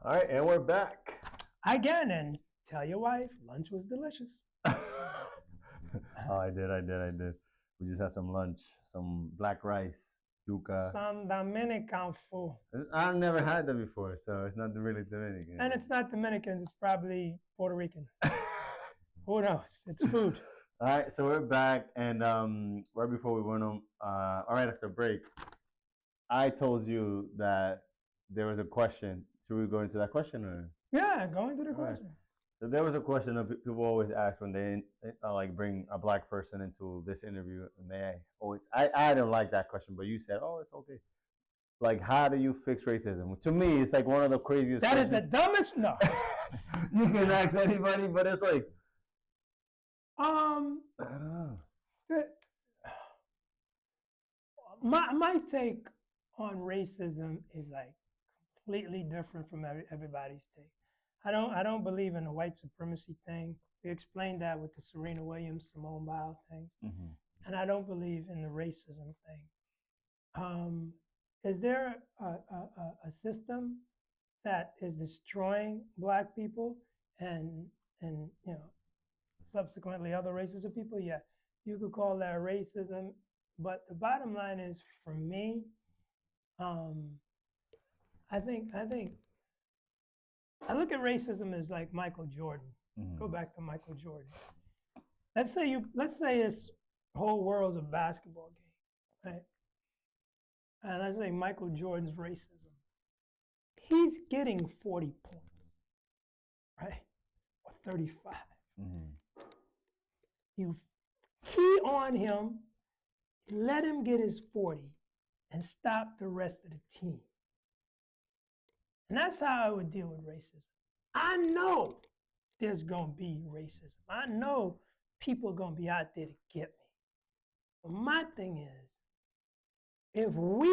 All right, and we're back. Again, and tell your wife lunch was delicious. Oh, I did. We just had some lunch, some black rice, yuca. Some Dominican food. I've never had that before, so it's not really Dominican. And it's not Dominicans, it's probably Puerto Rican. Who knows? It's food. All right, so we're back, and right before we went on, all right, after break, I told you that there was a question. Should we go into that question or? Yeah, go into the question. So there was a question that people always ask when they like bring a black person into this interview, and they always I don't like that question, but you said, oh, it's okay. Like, how do you fix racism? To me, it's like one of the craziest. That questions. Is the dumbest. No. You can ask anybody, but it's like, I don't know. My take on racism is like completely different from everybody's take. I don't believe in the white supremacy thing. We explained that with the Serena Williams, Simone Biles things. Mm-hmm. And I don't believe in the racism thing. Is there a system that is destroying black people and subsequently other races of people? Yeah, you could call that racism. But the bottom line is, for me, I think I look at racism as like Michael Jordan. Mm-hmm. Let's go back to Michael Jordan. Let's say this whole world's a basketball game, right? And let's say Michael Jordan's racism. He's getting 40 points, right? Or 35. Mm-hmm. You key on him, let him get his 40, and stop the rest of the team. And that's how I would deal with racism. I know there's going to be racism. I know people are going to be out there to get me. But my thing is, if we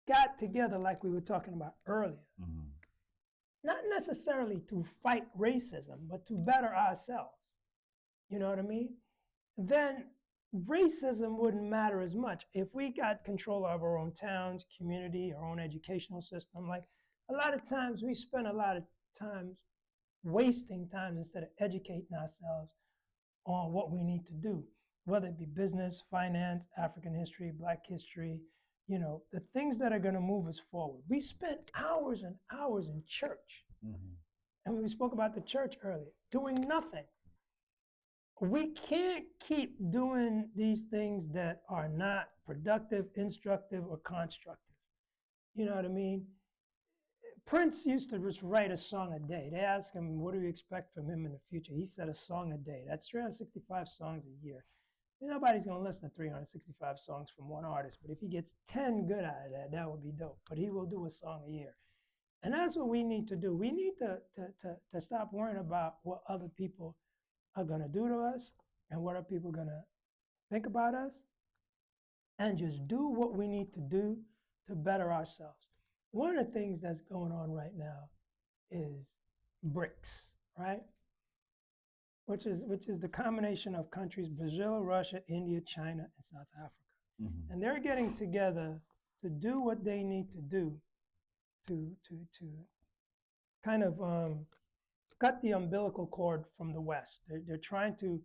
got together like we were talking about earlier, mm-hmm. not necessarily to fight racism, but to better ourselves, you know what I mean? Then racism wouldn't matter as much if we got control of our own towns, community, our own educational system. Like a lot of times we spend a lot of time wasting time instead of educating ourselves on what we need to do, whether it be business, finance, African history, Black history, the things that are going to move us forward. We spent hours and hours in church. Mm-hmm. And we spoke about the church earlier, doing nothing. We can't keep doing these things that are not productive, instructive, or constructive. You know what I mean? Prince used to just write a song a day. They asked him, what do you expect from him in the future? He said a song a day. That's 365 songs a year. Nobody's going to listen to 365 songs from one artist, but if he gets 10 good out of that, that would be dope. But he will do a song a year. And that's what we need to do. We need to stop worrying about what other people are going to do to us and what are people going to think about us, and just do what we need to do to better ourselves. One of the things that's going on right now is BRICS, right? Which is the combination of countries, Brazil, Russia, India, China, and South Africa. Mm-hmm. And they're getting together to do what they need to do to kind of cut the umbilical cord from the West. They're trying to...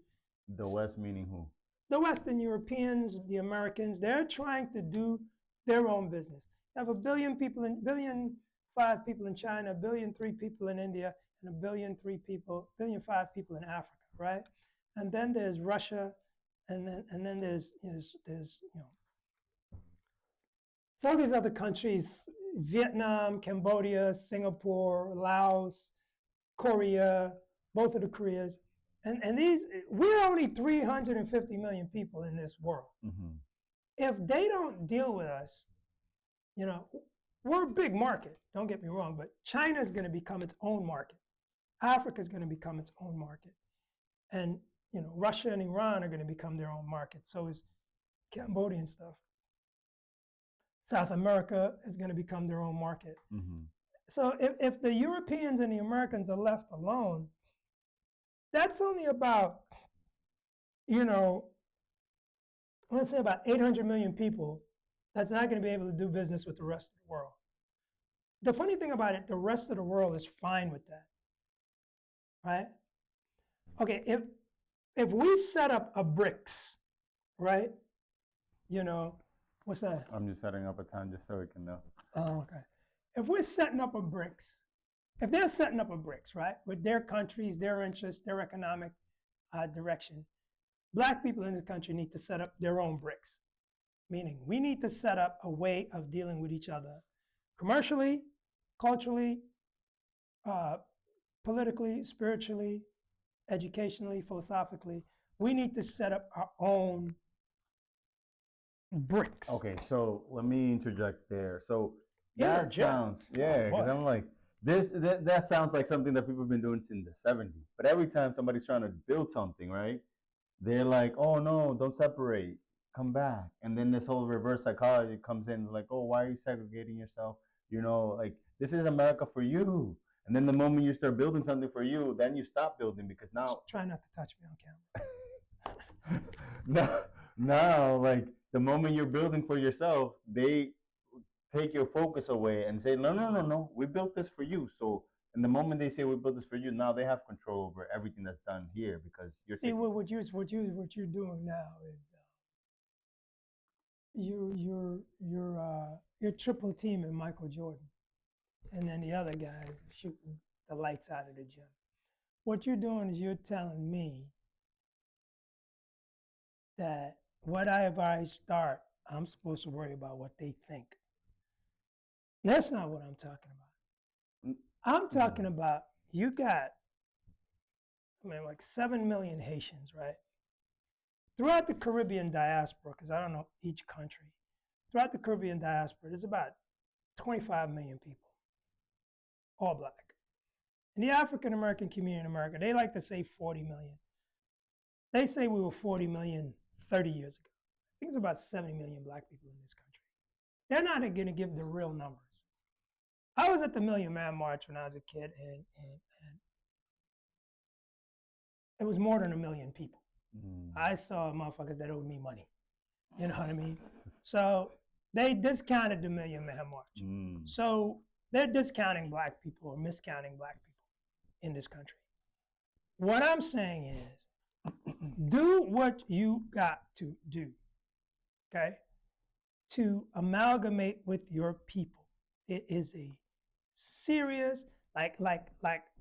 The West meaning who? The Western Europeans, the Americans. They're trying to do their own business. You have 1 billion people, 1.5 billion people in China, 1.3 billion people in India, and 1.5 billion people in Africa, right? And then there's Russia, and then there's some of these other countries: Vietnam, Cambodia, Singapore, Laos, Korea, both of the Koreas. And these, we're only 350 million people in this world. Mm-hmm. If they don't deal with us, we're a big market, don't get me wrong, but China is going to become its own market. Africa is going to become its own market. And, Russia and Iran are going to become their own market. So is Cambodian stuff. South America is going to become their own market. Mm-hmm. So if the Europeans and the Americans are left alone, that's only about, let's say about 800 million people that's not going to be able to do business with the rest of the world. the funny thing about it, the rest of the world is fine with that, right? Okay, if we set up a BRICS, right? You know, what's that? I'm just setting up a time just so we can know. Oh, okay. If we're setting up a BRICS, if they're setting up a BRICS, right, with their countries, their interests, their economic direction, Black people in this country need to set up their own BRICS. Meaning, we need to set up a way of dealing with each other commercially, culturally, politically, spiritually, educationally, philosophically. We need to set up our own BRICS. Okay, so let me interject there. So that sounds, yeah, because I'm like, that sounds like something that people have been doing since the 70s. But every time somebody's trying to build something, right, they're like, oh no, don't separate, come back. And then this whole reverse psychology comes in. It's like, oh, why are you segregating yourself? You know, like, this is America for you. And then the moment you start building something for you, then you stop building because now. Try not to touch me on camera. now, like, the moment you're building for yourself, they take your focus away and say, no, we built this for you. So, and the moment they say we built this for you, now they have control over everything that's done here because you're. See, what you're doing now is you're triple teaming Michael Jordan, and then the other guys shooting the lights out of the gym. What you're doing is you're telling me that whatever I start, I'm supposed to worry about what they think. That's not what I'm talking about. I'm talking about you got, like 7 million Haitians, right? Throughout the Caribbean diaspora, because I don't know each country, throughout the Caribbean diaspora, there's about 25 million people, all Black. In the African American community in America, they like to say 40 million. They say we were 40 million 30 years ago. I think it's about 70 million Black people in this country. They're not going to give the real numbers. I was at the Million Man March when I was a kid, and it was more than 1 million people. I saw motherfuckers that owed me money. You know what I mean? So they discounted the Million Man March. So they're discounting Black people or miscounting Black people in this country. What I'm saying is, do what you got to do, okay, to amalgamate with your people. It is a serious, like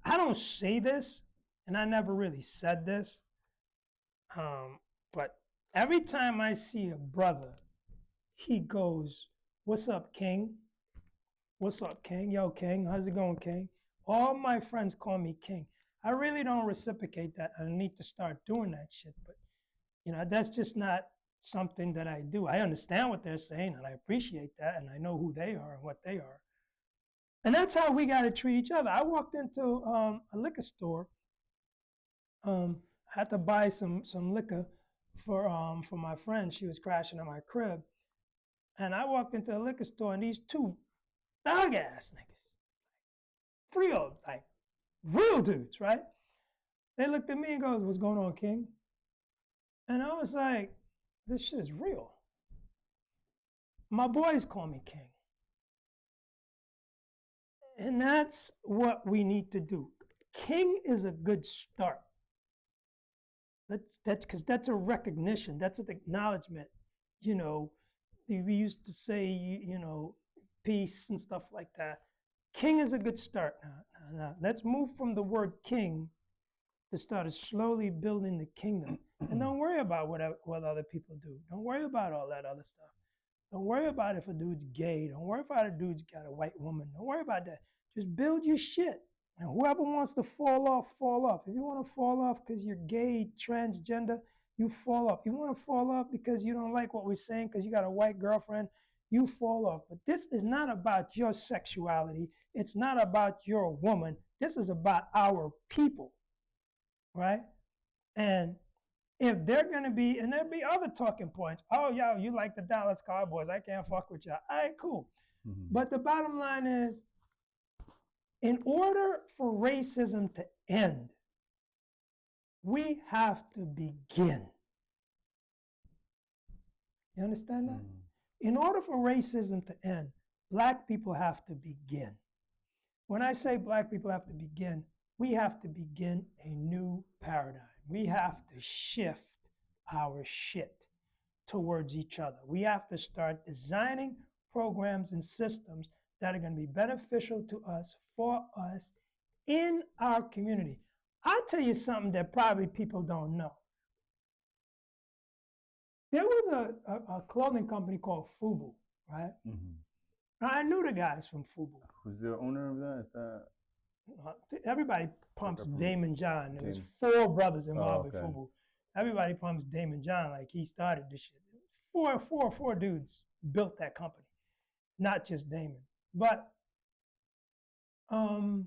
I don't say this, and I never really said this, but every time I see a brother, he goes, "What's up, King? What's up, King? Yo, King, how's it going, King?" All my friends call me King. I really don't reciprocate that. I need to start doing that shit, but that's just not something that I do. I understand what they're saying, and I appreciate that, and I know who they are and what they are. And that's how we got to treat each other. I walked into a liquor store. I had to buy some liquor for my friend. She was crashing at my crib. And I walked into a liquor store, and these two thug-ass niggas, real dudes, right? They looked at me and goes, "What's going on, King?" And I was like, this shit is real. My boys call me King. And that's what we need to do. King is a good start. That's because that's a recognition. That's an acknowledgement. We used to say, peace and stuff like that. King is a good start. Now, let's move from the word king to start slowly building the kingdom. And don't worry about what other people do. Don't worry about all that other stuff. Don't worry about if a dude's gay. Don't worry about if a dude's got a white woman. Don't worry about that. Just build your shit. And whoever wants to fall off, fall off. If you want to fall off because you're gay, transgender, you fall off. You want to fall off because you don't like what we're saying because you got a white girlfriend, you fall off. But this is not about your sexuality. It's not about your woman. This is about our people, right? And if they're going to be, and there'll be other talking points. Oh, yo, you like the Dallas Cowboys. I can't fuck with y'all. All right, cool. But the bottom line is, in order for racism to end, we have to begin. You understand that? In order for racism to end, Black people have to begin. when I say black people have to begin, we have to begin a new paradigm. We have to shift our shit towards each other. We have to start designing programs and systems that are going to be beneficial to us, for us, in our community. I'll tell you something that probably people don't know. There was a clothing company called FUBU, right? I knew the guys from FUBU. Who's the owner of that? Is that everybody pumps Damon John. There was James. 4 brothers involved with FUBU. Everybody pumps Damon John like he started this shit. Four dudes built that company, not just Damon. But FUBU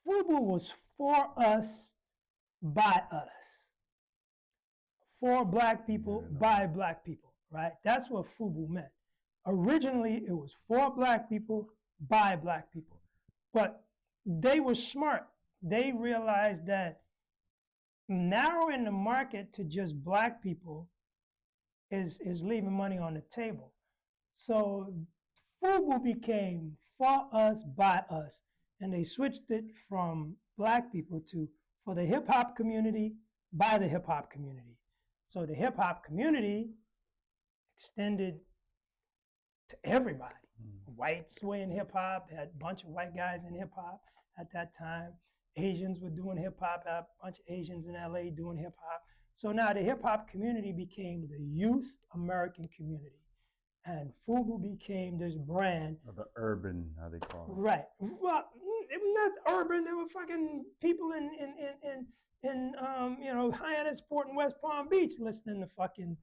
was for us, by us. For black people, by black people, right? That's what FUBU meant. Originally, it was for black people, by black people. But they were smart. They realized that narrowing the market to just black people is leaving money on the table. So FUBU became for us, by us. And they switched it from black people to for the hip hop community, by the hip hop community. So the hip hop community extended to everybody. Whites were in hip hop, had a bunch of white guys in hip hop at that time. Asians were doing hip hop, a bunch of Asians in LA doing hip hop. So now the hip hop community became the youth American community. And FUBU became this brand. The urban, how they call it. Right. Well, it was not urban. There were fucking people in Hyannisport and West Palm Beach listening to fucking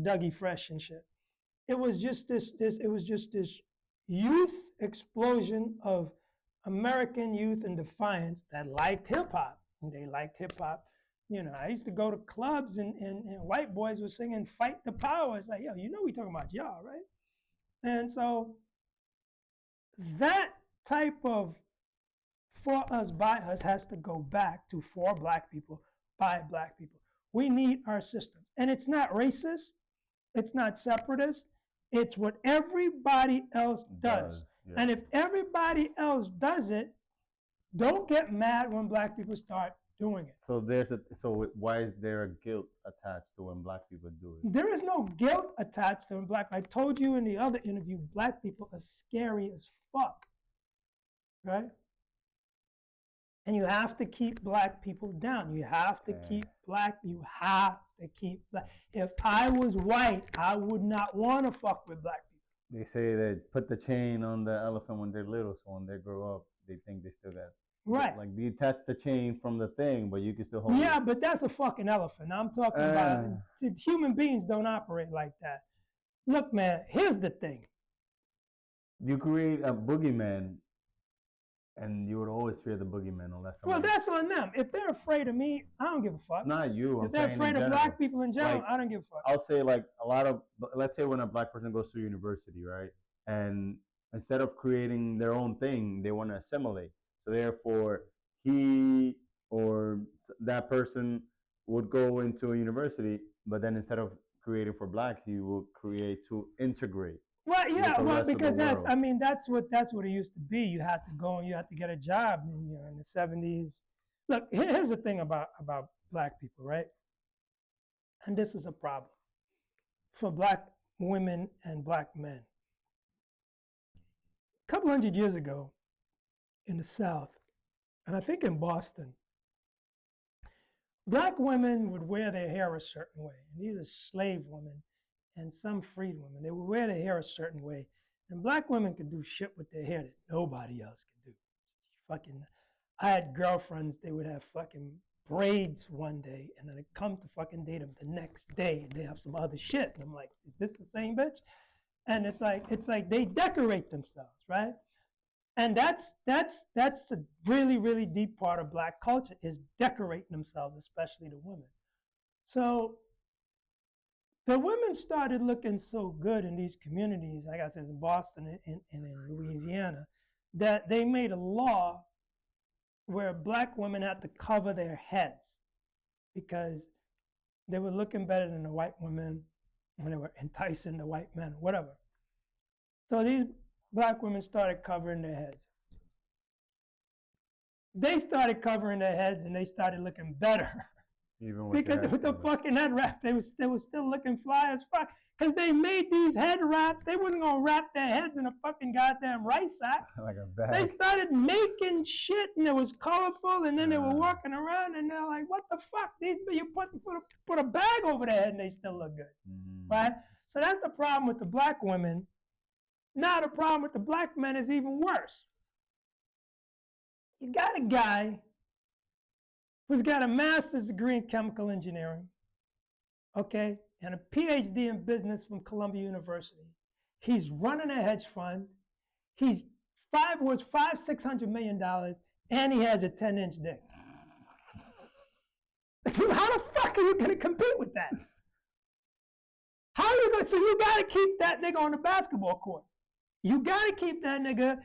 Dougie Fresh and shit. It was just this youth explosion of American youth in defiance that liked hip hop. And they liked hip hop. You know, I used to go to clubs and white boys were singing "Fight the Power." It's like, yo, you know we talking about y'all, right? And so that type of for us, by us has to go back to for black people, by black people. We need our system. And it's not racist. It's not separatist. It's what everybody else does. Yeah. And if everybody else does it, don't get mad when black people start doing it. So why is there a guilt attached to when black people do it? There is no guilt attached to when black. I told you in the other interview, black people are scary as fuck, right? And you have to keep black people down. You have to keep black. You have to keep black. If I was white, I would not want to fuck with black people. They say they put the chain on the elephant when they're little, so when they grow up, they think they still got. Right. Like detach the chain from the thing, but you can still hold it. Yeah, but that's a fucking elephant. I'm talking about human beings don't operate like that. Look, man, here's the thing. You create a boogeyman, and you would always fear the boogeyman unless Well, that's on them. If they're afraid of me, I don't give a fuck. Not you. If they're afraid of black people in general, I don't give a fuck. I'll say like a lot of, let's say when a black person goes to university, right? And instead of creating their own thing, they want to assimilate. So therefore, he or that person would go into a university, but then instead of creating for black, he will create to integrate. Well, yeah, well, because that's what it used to be. You had to go and you had to get a job in the 70s. Look, here's the thing about black people, right? And this is a problem for black women and black men. A couple hundred years ago in the South, and I think in Boston, black women would wear their hair a certain way. And these are slave women and some freed women. They would wear their hair a certain way. And black women could do shit with their hair that nobody else could do. I had girlfriends, they would have fucking braids one day, and then I'd come to fucking date them the next day, and they have some other shit. And I'm like, is this the same bitch? And it's like they decorate themselves, right? And that's a really, really deep part of black culture is decorating themselves, especially the women. So the women started looking so good in these communities, like I said, in Boston and in Louisiana, that they made a law where black women had to cover their heads because they were looking better than the white women when they were enticing the white men, whatever. So these black women started covering their heads. they started covering their heads and they started looking better. Even with because with the fucking head wrap, they was still looking fly as fuck. Because they made these head wraps, they wasn't gonna wrap their heads in a fucking goddamn rice sack. like a bag. They started making shit and it was colorful, and then they were walking around and they're like, "What the fuck? These you put a bag over their head and they still look good, right?" So that's the problem with the black women. Now the problem with the black men is even worse. You got a guy who's got a master's degree in chemical engineering, okay, and a PhD in business from Columbia University. He's running a hedge fund. He's worth $600 million, and he has a 10-inch dick. How the fuck are you gonna compete with that? How are you gonna? So you gotta keep that nigga on the basketball court. You gotta keep that nigga,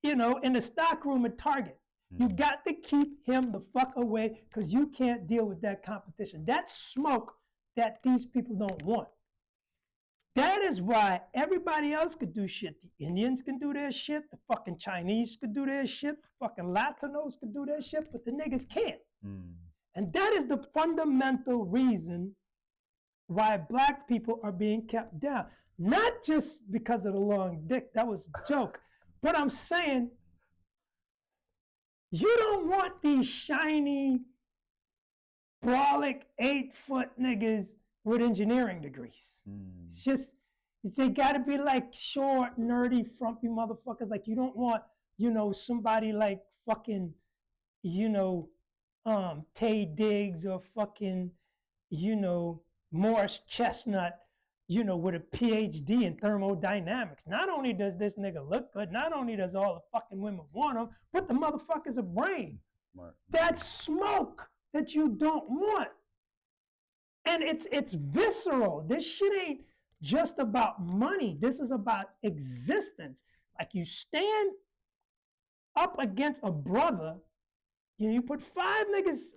in the stock room at Target. You got to keep him the fuck away because you can't deal with that competition. That's smoke that these people don't want. That is why everybody else could do shit. The Indians can do their shit. The fucking Chinese could do their shit. The fucking Latinos could do their shit, but the niggas can't. And that is the fundamental reason why black people are being kept down. Not just because of the long dick. That was a joke. But I'm saying, you don't want these shiny, brolic, 8-foot niggas with engineering degrees. It's just, they gotta be like short, nerdy, frumpy motherfuckers. Like you don't want, somebody like fucking, Tay Diggs or fucking, Morris Chestnut, with a PhD in thermodynamics. Not only does this nigga look good, not only does all the fucking women want him, but the motherfucker's a brains. Smart. That's smoke that you don't want. And it's visceral. This shit ain't just about money. This is about existence. Like you stand up against a brother, you put 5 niggas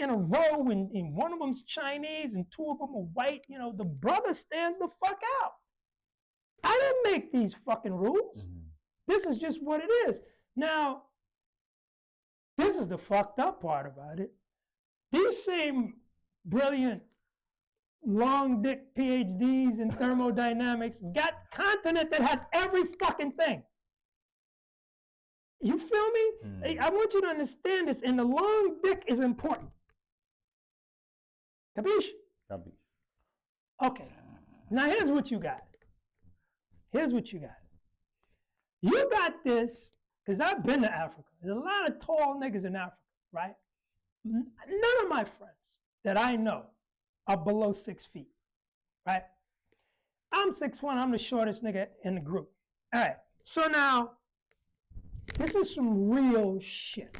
in a row, and one of them's Chinese and 2 of them are white, the brother stands the fuck out. I didn't make these fucking rules. This is just what it is. Now, this is the fucked up part about it. These same brilliant, long dick PhDs in thermodynamics got continent that has every fucking thing. You feel me? I want you to understand this, and the long dick is important. Capiche? Capiche. Okay. Now here's what you got. You got this, because I've been to Africa. There's a lot of tall niggas in Africa, right? None of my friends that I know are below 6 feet, right? I'm 6'1", I'm the shortest nigga in the group. All right, so now, this is some real shit,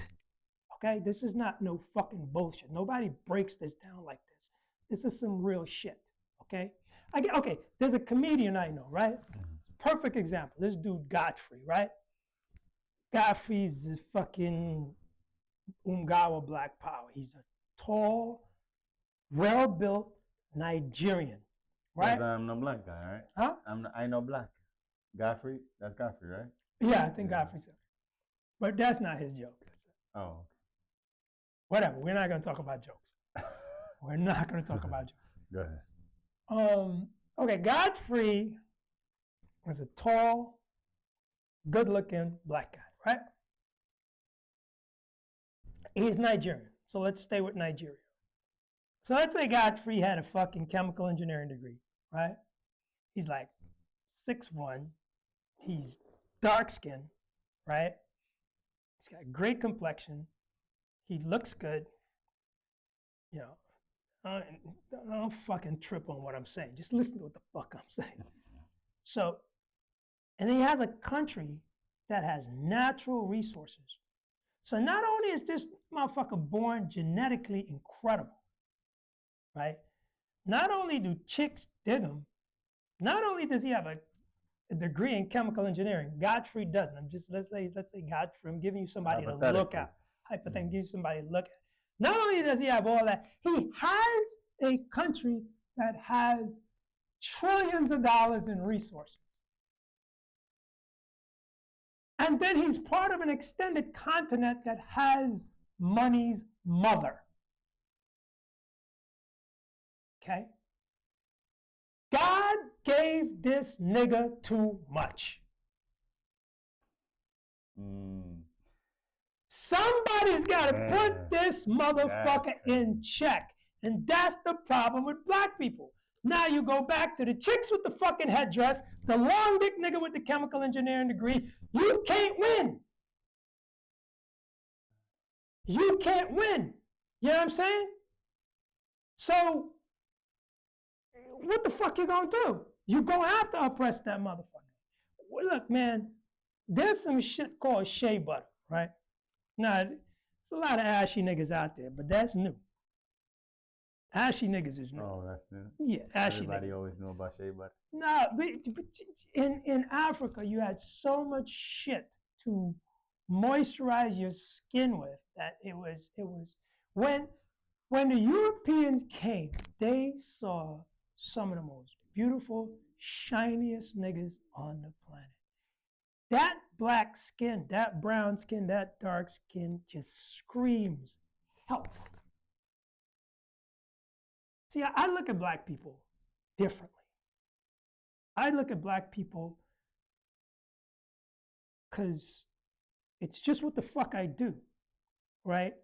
okay? This is not no fucking bullshit. Nobody breaks this down like this. This is some real shit, okay? Okay, there's a comedian I know, right? Perfect example. This dude Godfrey, right? Godfrey's a fucking Umgawa Black Power. He's a tall, well-built Nigerian, right? I'm the black guy, right? Huh? I know black. Godfrey? That's Godfrey, right? Yeah, I think Godfrey's it. But that's not his joke. Oh, okay. Whatever. We're not going to talk about jokes. We're not going to talk about jokes. Go ahead. Okay, Godfrey was a tall, good-looking black guy, right? He's Nigerian, so let's stay with Nigeria. So let's say Godfrey had a fucking chemical engineering degree, right? He's like 6'1", he's dark-skinned, right? He's got great complexion, he looks good, don't fucking trip on what I'm saying. Just listen to what the fuck I'm saying. So, and he has a country that has natural resources. So not only is this motherfucker born genetically incredible, right? Not only do chicks dig him, not only does he have a degree in chemical engineering, Godfrey doesn't. let's say Godfrey, I'm giving you somebody to look at. Hypothetically, give you somebody to look at. Not only does he have all that, he has a country that has trillions of dollars in resources. And then he's part of an extended continent that has money's mother. Okay? God gave this nigga too much. Somebody's got to put this motherfucker in check. And that's the problem with black people. Now you go back to the chicks with the fucking headdress, the long dick nigga with the chemical engineering degree. You can't win. You can't win. You know what I'm saying? So, what the fuck you gonna do? You gonna have to oppress that motherfucker. Well, look, man, there's some shit called shea butter, right? Now, there's a lot of ashy niggas out there, but that's new. Ashy niggas is new. Oh, that's new. Yeah, ashy Everybody niggas. always knew about shea butter. No, but in Africa, you had so much shit to moisturize your skin with that it was when the Europeans came, they saw some of the most beautiful, shiniest niggas on the planet. That black skin, that brown skin, that dark skin just screams health. See, I look at black people differently. I look at black people because it's just what the fuck I do, right?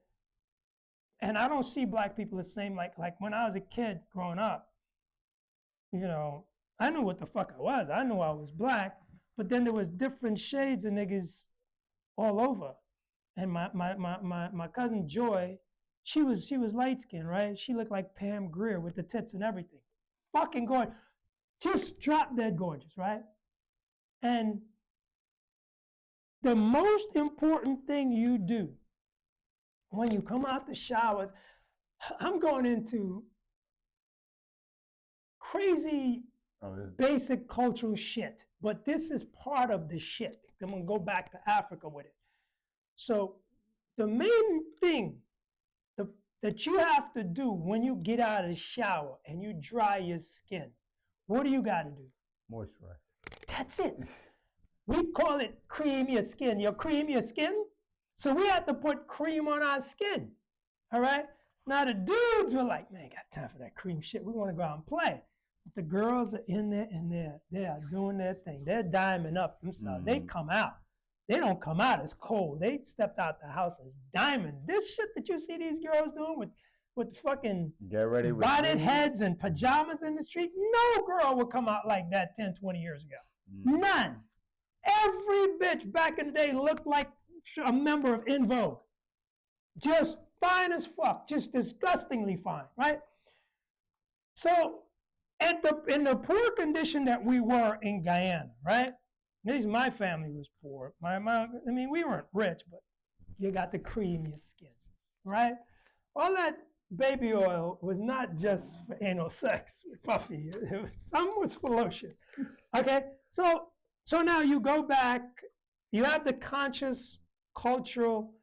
And I don't see black people the same like when I was a kid growing up, you know, I knew what the fuck I was. I knew I was black, but then there was different shades of niggas all over. And my cousin Joy, she was light skinned, right? She looked like Pam Grier with the tits and everything. Fucking gorgeous. Just drop dead gorgeous, right? And the most important thing you do when you come out the showers, I'm going into crazy basic cultural shit, but this is part of the shit. I'm gonna go back to Africa with it. So the main thing that you have to do when you get out of the shower and you dry your skin, what do you gotta do? Moisturize. That's it. We call it cream your skin. You cream your skin? So we have to put cream on our skin, all right? Now the dudes were like, man, got time for that cream shit. We want to go out and play. But the girls are in there and they are doing their thing. They're diamond up themselves. They come out. They don't come out as cold. They stepped out the house as diamonds. This shit that you see these girls doing with fucking bodied heads and pajamas in the street, no girl would come out like that 10, 20 years ago. None. Every bitch back in the day looked like a member of In Vogue. Just fine as fuck, just disgustingly fine, right? So in the poor condition that we were in Guyana, right? At least my family was poor. I mean, we weren't rich, but you got to cream your skin, right? All that baby oil was not just for anal sex with Puffy. Some was for lotion, okay? So now you go back, you have the conscious cultural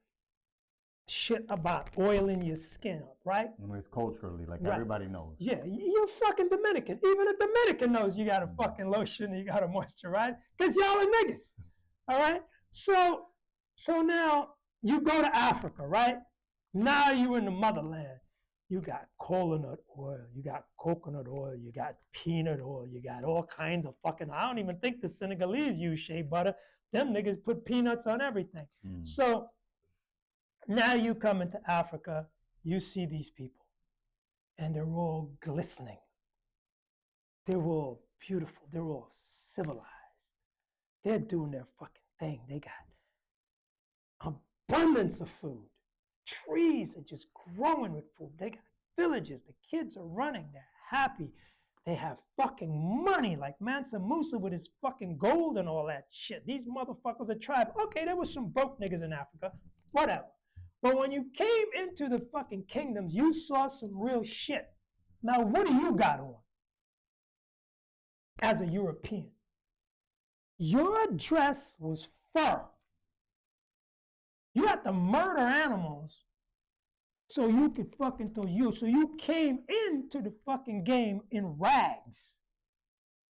shit about oiling your skin up, right? It's culturally, like everybody knows. Yeah, you're fucking Dominican. Even a Dominican knows you got a fucking lotion and you got a moisturize, because y'all are niggas, all right? So now you go to Africa, right? Now you in the motherland. You got coconut oil, you got coconut oil, you got peanut oil, you got all kinds of fucking, I don't even think the Senegalese use shea butter. Them niggas put peanuts on everything. So now you come into Africa, you see these people, and they're all glistening. They're all beautiful. They're all civilized. They're doing their fucking thing. They got abundance of food. Trees are just growing with food. They got villages. The kids are running. They're happy. They have fucking money, like Mansa Musa with his fucking gold and all that shit. These motherfuckers are tribe. Okay, there was some broke niggas in Africa. Whatever. But when you came into the fucking kingdoms, you saw some real shit. Now, what do you got on as a European? Your dress was fur. You had to murder animals so you could fucking so you came into the fucking game in rags.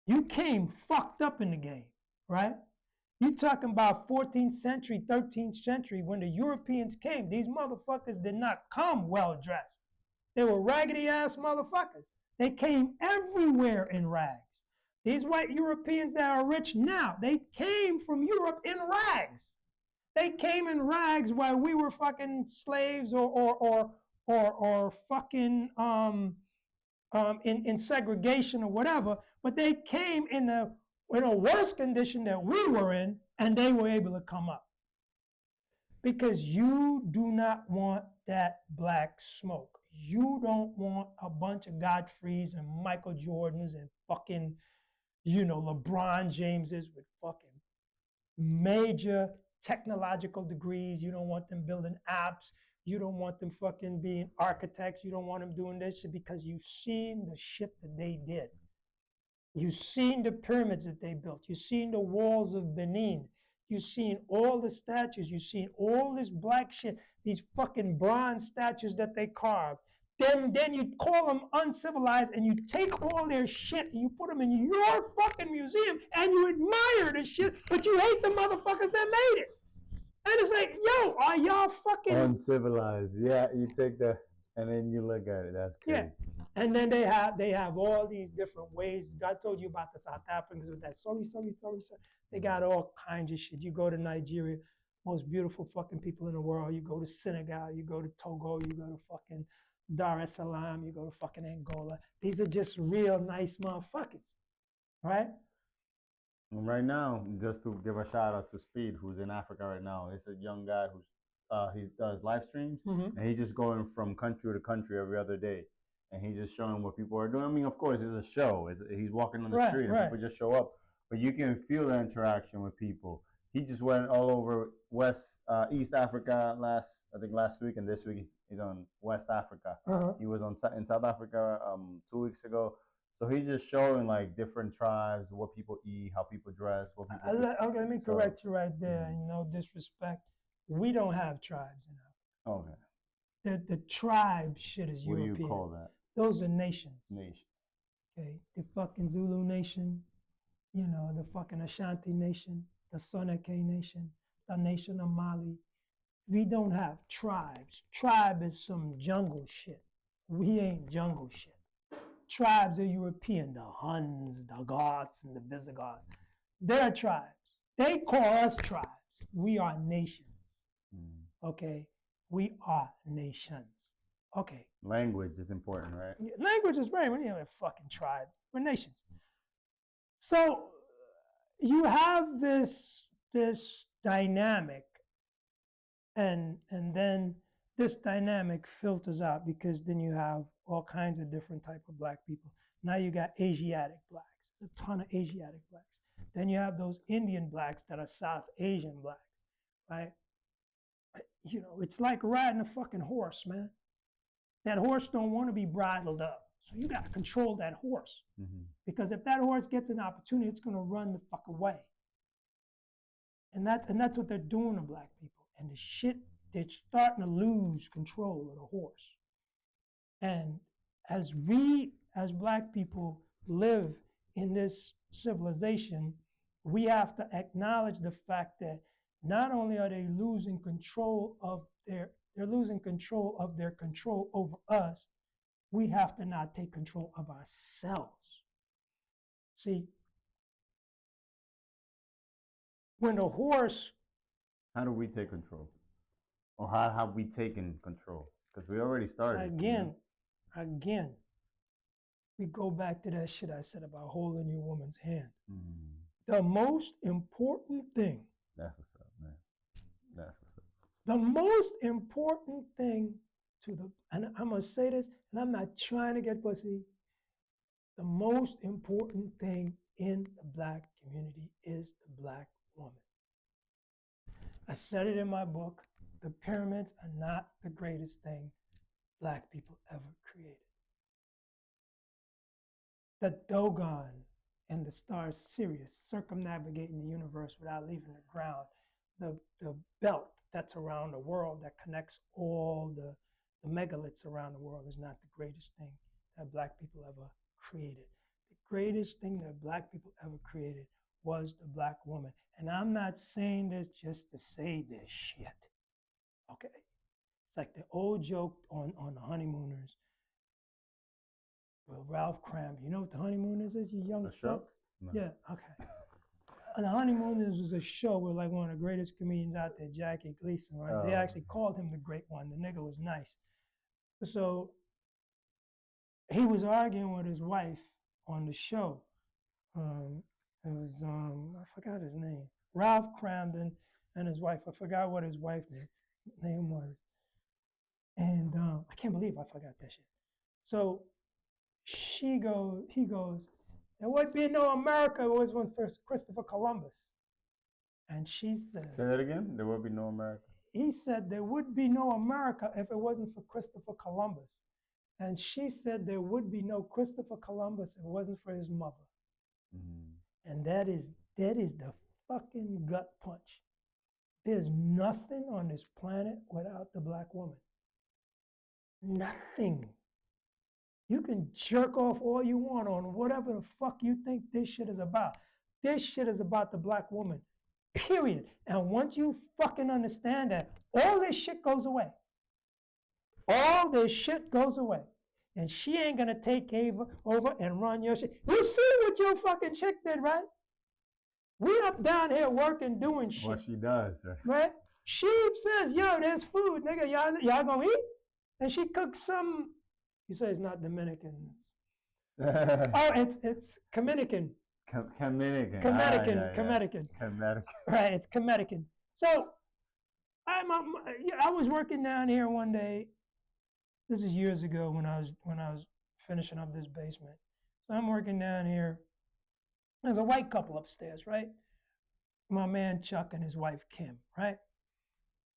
You came fucked up in the game, right? You talking about 14th century, 13th century, when the Europeans came, these motherfuckers did not come well dressed. They were raggedy ass motherfuckers. They came everywhere in rags. These white Europeans that are rich now, they came from Europe in rags. They came in rags while we were fucking slaves or fucking in segregation or whatever, but they came in a worse condition that we were in, and they were able to come up. Because you do not want that black smoke. You don't want a bunch of Godfreys and Michael Jordans and fucking, LeBron Jameses with fucking major technological degrees. You don't want them building apps. You don't want them fucking being architects. You don't want them doing this shit because you've seen the shit that they did. You've seen the pyramids that they built. You've seen the walls of Benin. You've seen all the statues. You've seen all this black shit, these fucking bronze statues that they carved. Then you call them uncivilized and you take all their shit and you put them in your fucking museum and you admire the shit, but you hate the motherfuckers that made it. And it's like, yo, are y'all fucking uncivilized? Yeah, you take the and then you look at it. That's crazy. Yeah. And then they have all these different ways. I told you about the South Africans with that sorry. They got all kinds of shit. You go to Nigeria, most beautiful fucking people in the world. You go to Senegal, you go to Togo, you go to fucking Dar es Salaam, you go to fucking Angola. These are just real nice motherfuckers, right? And right now, just to give a shout out to Speed, who's in Africa right now. It's a young guy who's he does live streams, and he's just going from country to country every other day, and he's just showing what people are doing. I mean, of course, it's a show. He's walking on the street, and people just show up, but you can feel the interaction with people. He just went all over East Africa last week, and this week he's on West Africa. He was in South Africa 2 weeks ago. So he's just showing like different tribes, what people eat, how people dress, what people okay, let me correct you right there. No disrespect. We don't have tribes in Africa. Okay. The tribe shit is European. What do you call that? Those are nations. Nations. Okay. The fucking Zulu nation, the fucking Ashanti nation, the Soninke nation, the nation of Mali. We don't have tribes. Tribe is some jungle shit. We ain't jungle shit. Tribes are European, the Huns, the Goths, and the Visigoths. They're tribes. They call us tribes. We are nations. Okay? We are nations. Okay. Language is important, right? Language is very important. We're a fucking tribe. We're nations. So you have this dynamic, and then this dynamic filters out because then you have all kinds of different type of black people. Now you got Asiatic blacks, a ton of Asiatic blacks. Then you have those Indian blacks that are South Asian blacks, right? It's like riding a fucking horse, man. That horse don't want to be bridled up. So you got to control that horse. Because if that horse gets an opportunity, it's going to run the fuck away. And that's what they're doing to black people. And the shit, they're starting to lose control of the horse. And as we, as black people, live in this civilization, we have to acknowledge the fact that not only are they losing control of their control over us, we have to not take control of ourselves. See, when the horse... How do we take control? Or how have we taken control? Because we already started. Again, we go back to that shit I said about holding your woman's hand. The most important thing... That's what's up, man. That's what's up. The most important thing and I'm going to say this, and I'm not trying to get pussy, the most important thing in the black community is the black woman. I said it in my book, the pyramids are not the greatest thing black people ever created. The Dogon and the star Sirius circumnavigating the universe without leaving the ground, the belt that's around the world that connects all the megaliths around the world is not the greatest thing that black people ever created. The greatest thing that black people ever created was the black woman. And I'm not saying this just to say this shit. Okay? It's like the old joke on the Honeymooners. Well, Ralph Cram, you know what the Honeymooners is, you young fuck? No. Yeah, okay. The Honeymooners was a show with like one of the greatest comedians out there, Jackie Gleason, right? They actually called him the Great One. The nigga was nice. So he was arguing with his wife on the show. It was, I forgot his name. Ralph Cramden and his wife. I forgot what his wife's name was. And I can't believe I forgot that shit. So he goes, there would be no America if it wasn't for Christopher Columbus. And she said, say that again? There would be no America. He said there would be no America if it wasn't for Christopher Columbus. And she said there would be no Christopher Columbus if it wasn't for his mother. Mm-hmm. And that is the fucking gut punch. There's nothing on this planet without the black woman. Nothing. You can jerk off all you want on whatever the fuck you think this shit is about. This shit is about the black woman, period. And once you fucking understand that, all this shit goes away. All this shit goes away. And she ain't gonna take over and run your shit. You see what your fucking chick did, right? We up down here working, doing shit. What she does, right? Right? She says, yo, there's food, nigga, y'all gonna eat? And she cooks some, you say it's not Dominican. Oh, it's Cominican. Comedican. Right, it's Comedican. So I was working down here one day. This is years ago when I was finishing up this basement. So I'm working down here. There's a white couple upstairs, right? My man Chuck and his wife Kim, right?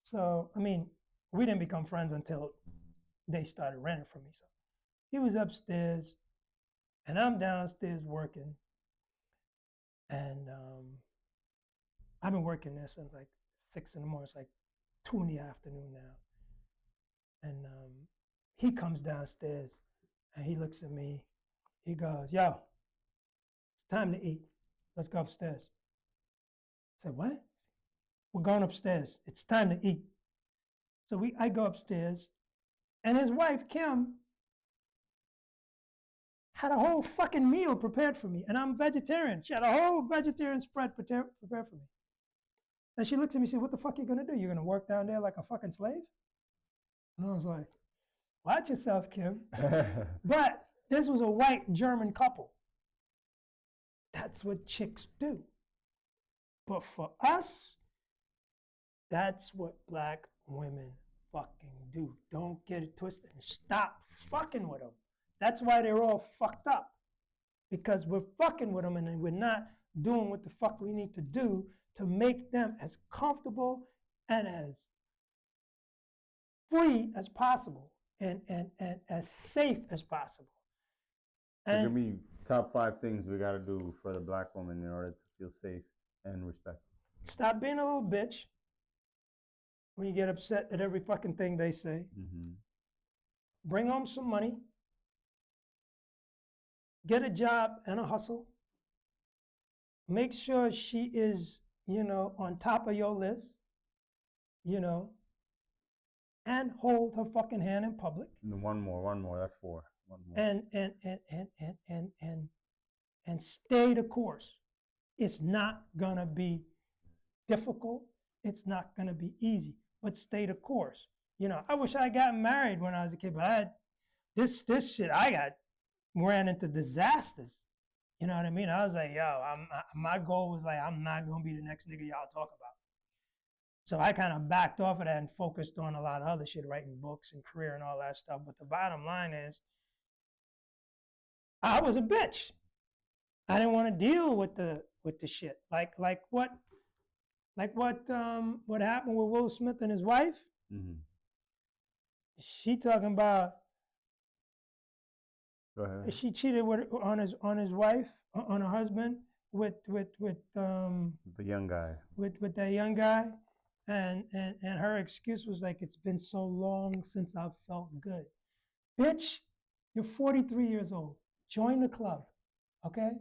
So I mean, we didn't become friends until they started renting from me. So he was upstairs, and I'm downstairs working. And I've been working there since like 6 in the morning. It's like 2 in the afternoon now. And he comes downstairs and he looks at me. He goes, yo, it's time to eat. Let's go upstairs. I said, what? We're going upstairs. It's time to eat. So I go upstairs, and his wife, Kim, had a whole fucking meal prepared for me. And I'm vegetarian. She had a whole vegetarian spread prepared for me. And she looks at me and said, what the fuck are you going to do? You're going to work down there like a fucking slave? And I was like, watch yourself, Kim. But this was a white German couple. That's what chicks do. But for us, that's what black women fucking do. Don't get it twisted and stop fucking with them. That's why they're all fucked up. Because we're fucking with them and we're not doing what the fuck we need to do to make them as comfortable and as free as possible and as safe as possible. And give me top 5 things we got to do for the black woman in order to feel safe and respected. Stop being a little bitch when you get upset at every fucking thing they say. Mm-hmm. Bring home some money. Get a job and a hustle. Make sure she is, on top of your list, and hold her fucking hand in public. And one more, that's 4. One more. And stay the course. It's not gonna be difficult. It's not gonna be easy, but stay the course. I wish I got married when I was a kid, but I had this shit ran into disasters. You know what I mean? I was like, my goal was like, I'm not gonna be the next nigga y'all talk about. So I kind of backed off of that and focused on a lot of other shit, writing books and career and all that stuff. But the bottom line is, I was a bitch. I didn't want to deal with the shit. Like what happened with Will Smith and his wife? Mm-hmm. She talking about. Go ahead. She cheated on his wife, on her husband with the young guy. With that young guy, and her excuse was like, it's been so long since I've felt good. Bitch, you're 43 years old. Join the club, okay?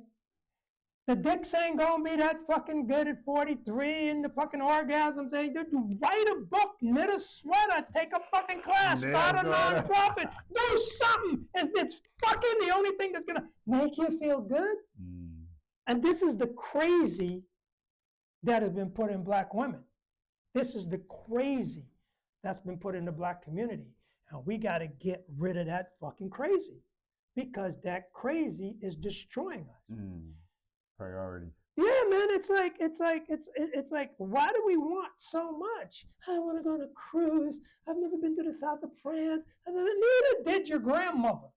The dicks ain't gonna be that fucking good at 43, and the fucking orgasms ain't good. You write a book, knit a sweater, take a fucking class, start a nonprofit, do something. It's fucking the only thing that's gonna make you feel good. And this is the crazy that has been put in black women. This is the crazy that's been put in the black community. And we gotta get rid of that fucking crazy, because that crazy is destroying us. Priorities. Yeah, man, it's like, why do we want so much? I want to go on a cruise. I've never been to the south of France. Neither did your grandmother.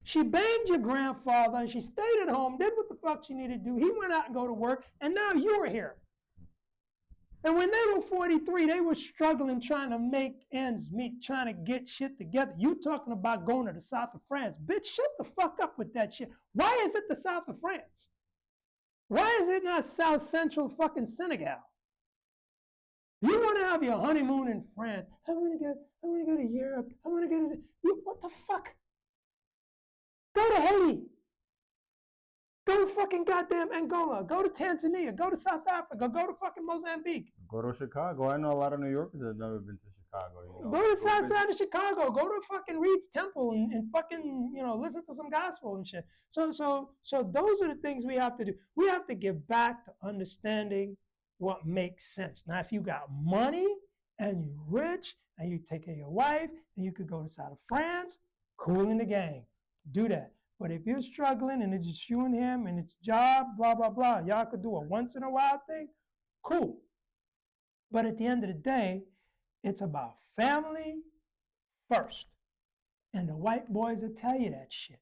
She banged your grandfather, and she stayed at home, did what the fuck she needed to do. He went out and go to work, and now you're here. And when they were 43, they were struggling, trying to make ends meet, trying to get shit together. You talking about going to the south of France. Bitch, shut the fuck up with that shit. Why is it the south of France? Why is it not South Central fucking Senegal? You want to have your honeymoon in France. I want to go to Europe. I want to go to, what the fuck? Go to Haiti. Go to fucking goddamn Angola. Go to Tanzania. Go to South Africa. Go to fucking Mozambique. Go to Chicago. I know a lot of New Yorkers that have never been to Chicago. You know? Go to the south side of Chicago. Go to fucking Reed's Temple and fucking, listen to some gospel and shit. So those are the things we have to do. We have to get back to understanding what makes sense. Now, if you got money and you're rich and you take care of your wife and you could go to the south of France, cool in the gang. Do that. But if you're struggling and it's just you and him and it's job, blah, blah, blah, y'all could do a once in a while thing, cool. But at the end of the day, it's about family first. And the white boys will tell you that shit.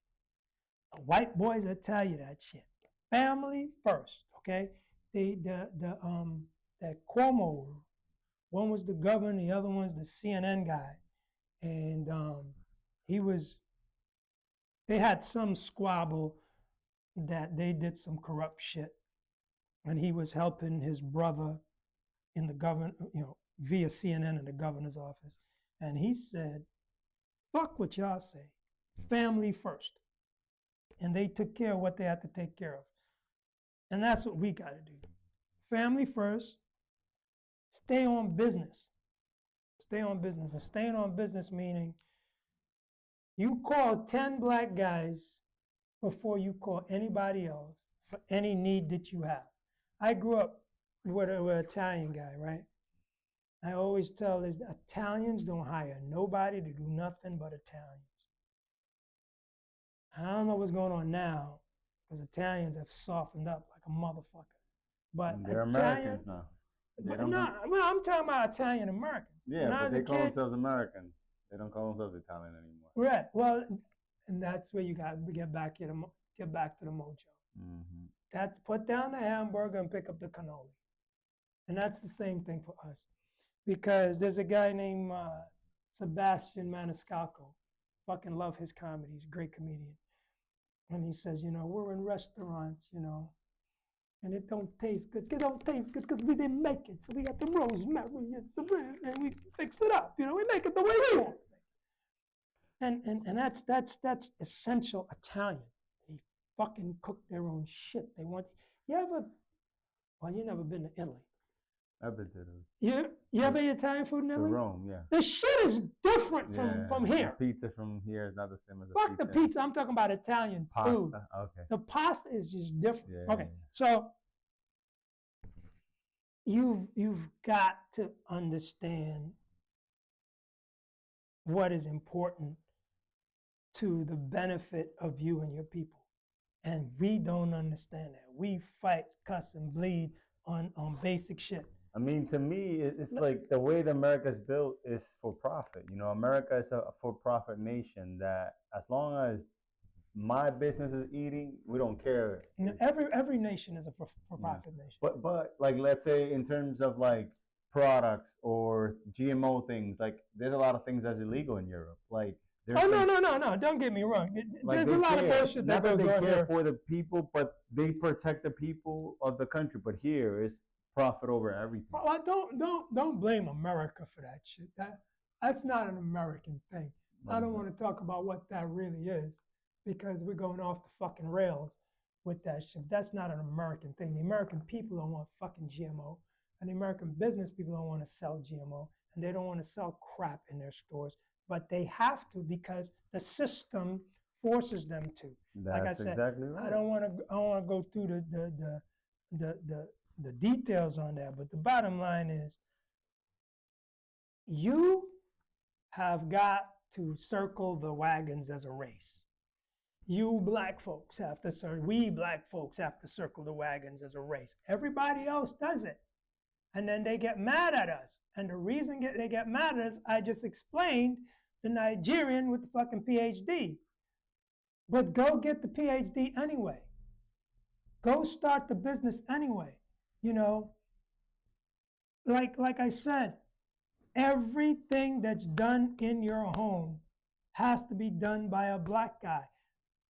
The white boys will tell you that shit. Family first, okay? That Cuomo, one was the governor, the other one's the CNN guy. And they had some squabble that they did some corrupt shit. And he was helping his brother in the government, via CNN in the governor's office. And he said, fuck what y'all say, family first. And they took care of what they had to take care of. And that's what we gotta do. Family first, stay on business. Stay on business. And staying on business meaning you call 10 black guys before you call anybody else for any need that you have. I grew up with an Italian guy, right? I always tell this, Italians don't hire nobody to do nothing but Italians. I don't know what's going on now, because Italians have softened up like a motherfucker. But they're Americans now. I'm talking about Italian Americans. Yeah, but they call themselves American. They don't call themselves Italian anymore. Right. Well, and that's where you got to get back to the mojo. Mm-hmm. That's put down the hamburger and pick up the cannoli. And that's the same thing for us. Because there's a guy named Sebastian Maniscalco. Fucking love his comedy. He's a great comedian. And he says, we're in restaurants, and it don't taste good. It don't taste good because we didn't make it. So we got the rosemary and we fix it up. We make it the way we want. And that's essential Italian. They fucking cook their own shit. They want. You never been to Italy. I've been to Italy. You ever eat Italian food in Italy? To Rome, yeah. The shit is different from here. The pizza from here is not the same as the pizza. Fuck the pizza. I'm talking about Italian food. Pasta, okay. The pasta is just different. Yeah, okay, so you've got to understand what is important to the benefit of you and your people. And we don't understand that. We fight, cuss, and bleed on basic shit. I mean, to me, it's like the way that America's built is for profit. America is a for-profit nation that as long as my business is eating, we don't care. Every nation is a for-profit nation. But like, let's say in terms of like products or GMO things, like there's a lot of things that's illegal in Europe. Like no, don't get me wrong. There's a lot of bullshit that goes on here. They care for the people, but they protect the people of the country. But here it's profit over everything. Well, don't blame America for that shit. That's not an American thing. I don't want to talk about what that really is because we're going off the fucking rails. with that shit. That's not an American thing. The American people don't want fucking GMO, and the American business people don't want to sell GMO, and they don't want to sell crap in their stores, but they have to because the system forces them to. Like I said, exactly right. I don't want to go through the details on that, but the bottom line is, you have got to circle the wagons as a race. You black folks have to we black folks have to circle the wagons as a race. Everybody else does it. And then they get mad at us. And the reason they get mad at us, I just explained, the Nigerian with the fucking PhD. But go get the PhD anyway. Go start the business anyway. You know, like I said, everything that's done in your home has to be done by a black guy.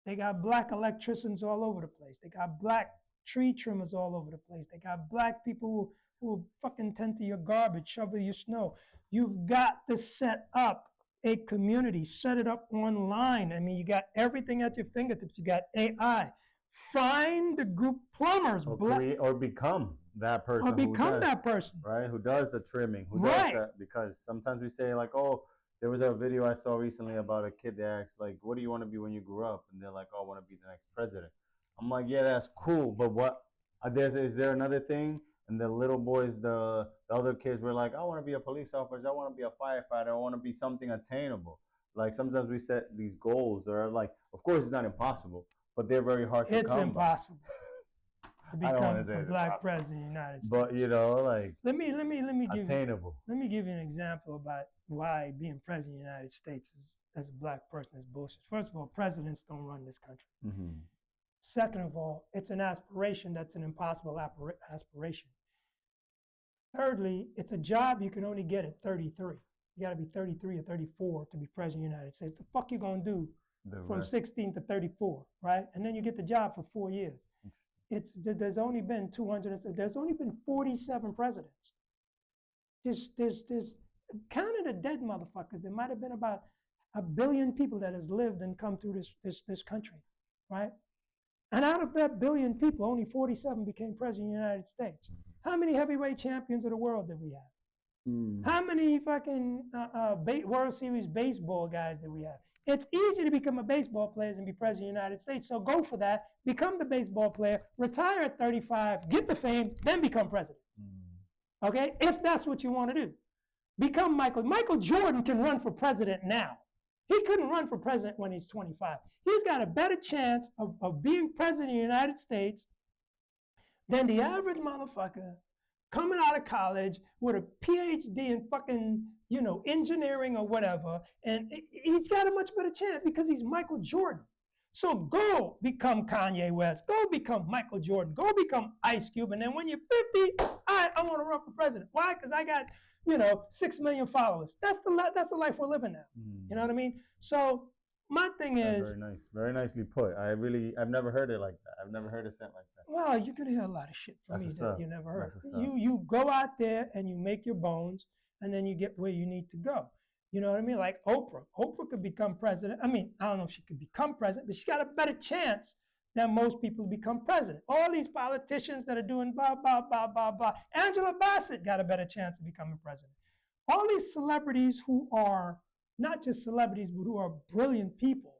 They got black electricians all over the place. They got black tree trimmers all over the place. They got black people who fucking tend to your garbage, shovel your snow. You've got to set up a community, set it up online. I mean, you got everything at your fingertips. You got AI. Find the group plumbers. Or become that person. Or become that person. Right? Who does the trimming. Who does that? Because sometimes we say like, oh, there was a video I saw recently about a kid that asked, like, what do you want to be when you grow up? And they're like, oh, I want to be the next president. I'm like, yeah, that's cool. But what, is there another thing? And the little boys, the other kids were like, I want to be a police officer. I want to be a firefighter. I want to be something attainable. Like sometimes we set these goals that are like, of course, it's not impossible, but they're very hard to come by. It's impossible to become a black president of the United States. But, you know, like, let me give attainable. Let me give you an example about why being president of the United States as a black person is bullshit. First of all, presidents don't run this country. Mm-hmm. Second of all, it's an aspiration that's an impossible aspiration. Thirdly, it's a job you can only get at 33. You got to be 33 or 34 to be president of the United States. The fuck you gonna do from 16 to 34, right? And then you get the job for 4 years. There's only been 47 presidents. There's counting the dead motherfuckers. There might have been about 1 billion people that has lived and come through this country, right? And out of that 1 billion people, only 47 became president of the United States. How many heavyweight champions of the world did we have? How many fucking World Series baseball guys did we have? It's easy to become a baseball player and be president of the United States. So go for that, become the baseball player, retire at 35, get the fame, then become president. Okay? If that's what you want to do. Become Michael Jordan can run for president now. He couldn't run for president when he's 25. He's got a better chance of being president of the United States than the average motherfucker coming out of college with a PhD in fucking, engineering or whatever. And he's got a much better chance because he's Michael Jordan. So go become Kanye West. Go become Michael Jordan. Go become Ice Cube. And then when you're 50, I want to run for president. Why? Because I got 6 million followers. That's the life we're living now. You know what I mean? So my thing is very nice, very nicely put. I've never heard it like that. I've never heard it said like that. Well, you could hear a lot of shit from me that you never heard. You go out there and you make your bones, and then you get where you need to go. You know what I mean? Like Oprah. Oprah could become president. I mean, I don't know if she could become president, but she's got a better chance than most people to become president. All these politicians that are doing blah, blah, blah, blah, blah. Angela Bassett got a better chance of becoming president. All these celebrities who are not just celebrities, but who are brilliant people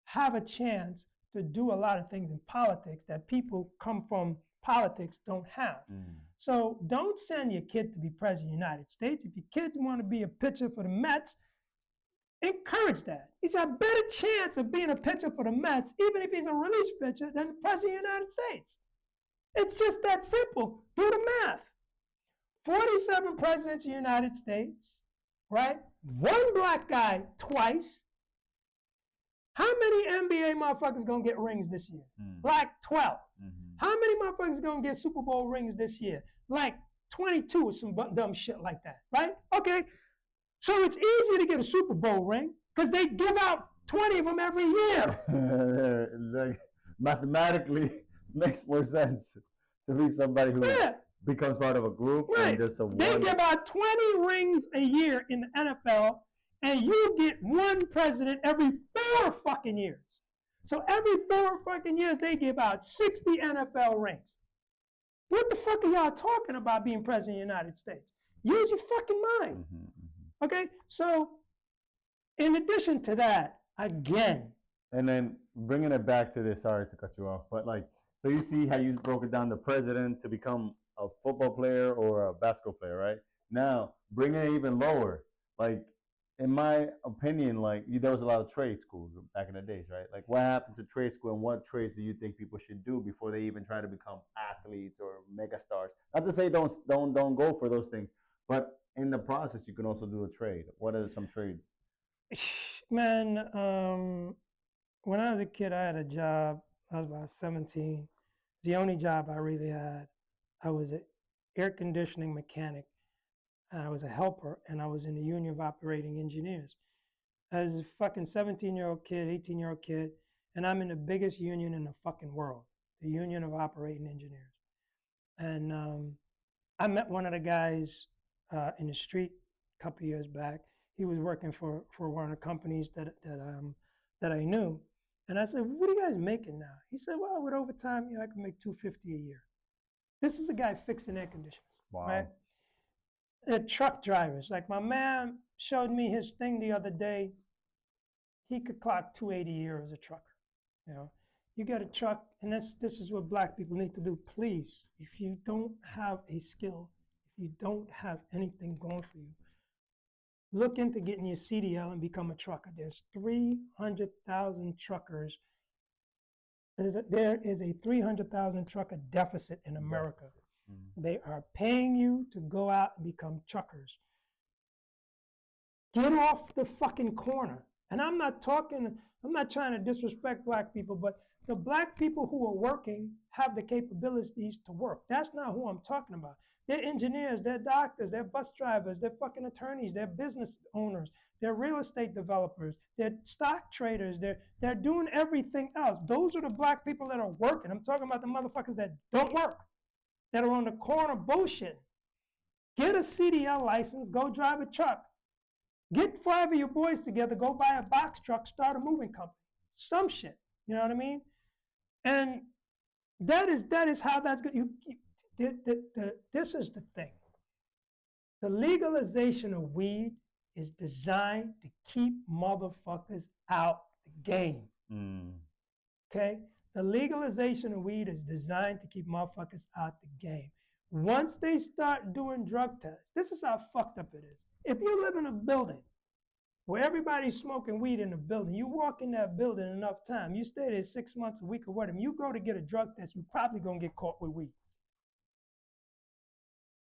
have a chance to do a lot of things in politics that people come from politics don't have. So don't send your kid to be president of the United States. If your kids want to be a pitcher for the Mets, encourage that. He's got a better chance of being a pitcher for the Mets, even if he's a relief pitcher, than the president of the United States. It's just that simple. Do the math. 47 presidents of the United States, right? One black guy twice. How many NBA motherfuckers gonna get rings this year? Like 12. How many motherfuckers gonna get Super Bowl rings this year? Like 22 or some dumb shit like that, right? Okay. So it's easy to get a Super Bowl ring because they give out 20 of them every year. Like, mathematically makes more sense to be somebody who becomes part of a group and just They give out 20 rings a year in the NFL, and you get one president every 4 fucking years. So every 4 fucking years, they give out 60 NFL rings. What the fuck are y'all talking about being president of the United States? Use your fucking mind. Okay, so in addition to that, again. And then bringing it back to this, sorry to cut you off, but like, so you see how you broke it down, the president to become a football player or a basketball player, right? Now, bringing it even lower, like, in my opinion, like, there was a lot of trade schools back in the days, right? Like, what happened to trade school, and what trades do you think people should do before they even try to become athletes or mega stars? Not to say don't go for those things, but in the process, you can also do a trade. What are some trades? Man, when I was a kid, I had a job. I was about 17. The only job I really had. I was an air conditioning mechanic. I was a helper, and I was in the Union of Operating Engineers. I was a fucking 17-year-old kid, 18-year-old kid, and I'm in the biggest union in the fucking world, the Union of Operating Engineers. And I met one of the guys in the street a couple of years back. He was working for one of the companies that I knew. And I said, "What are you guys making now?" He said, "Well, with overtime, I can make $250 a year." This is a guy fixing air conditioners. Wow. Right? They're truck drivers. Like my man showed me his thing the other day. He could clock 280 a year as a trucker. You get a truck, and this is what black people need to do. Please, if you don't have a skill, if you don't have anything going for you, look into getting your CDL and become a trucker. There's 300,000 truckers. There is a 300,000 trucker deficit in America. They are paying you to go out and become truckers. Get off the fucking corner. And I'm not trying to disrespect black people, but the black people who are working have the capabilities to work. That's not who I'm talking about. They're engineers, they're doctors, they're bus drivers, they're fucking attorneys, they're business owners, they're real estate developers, they're stock traders, they're doing everything else. Those are the black people that are working. I'm talking about the motherfuckers that don't work, that are on the corner bullshit. Get a CDL license, go drive a truck. Get 5 of your boys together, go buy a box truck, start a moving company. Some shit. You know what I mean? And that is how that's good. This is the thing. The legalization of weed is designed to keep motherfuckers out the game. Okay? The legalization of weed is designed to keep motherfuckers out the game. Once they start doing drug tests, this is how fucked up it is. If you live in a building where everybody's smoking weed in the building, you walk in that building enough time, you stay there 6 months, a week, or whatever, you go to get a drug test, you're probably going to get caught with weed.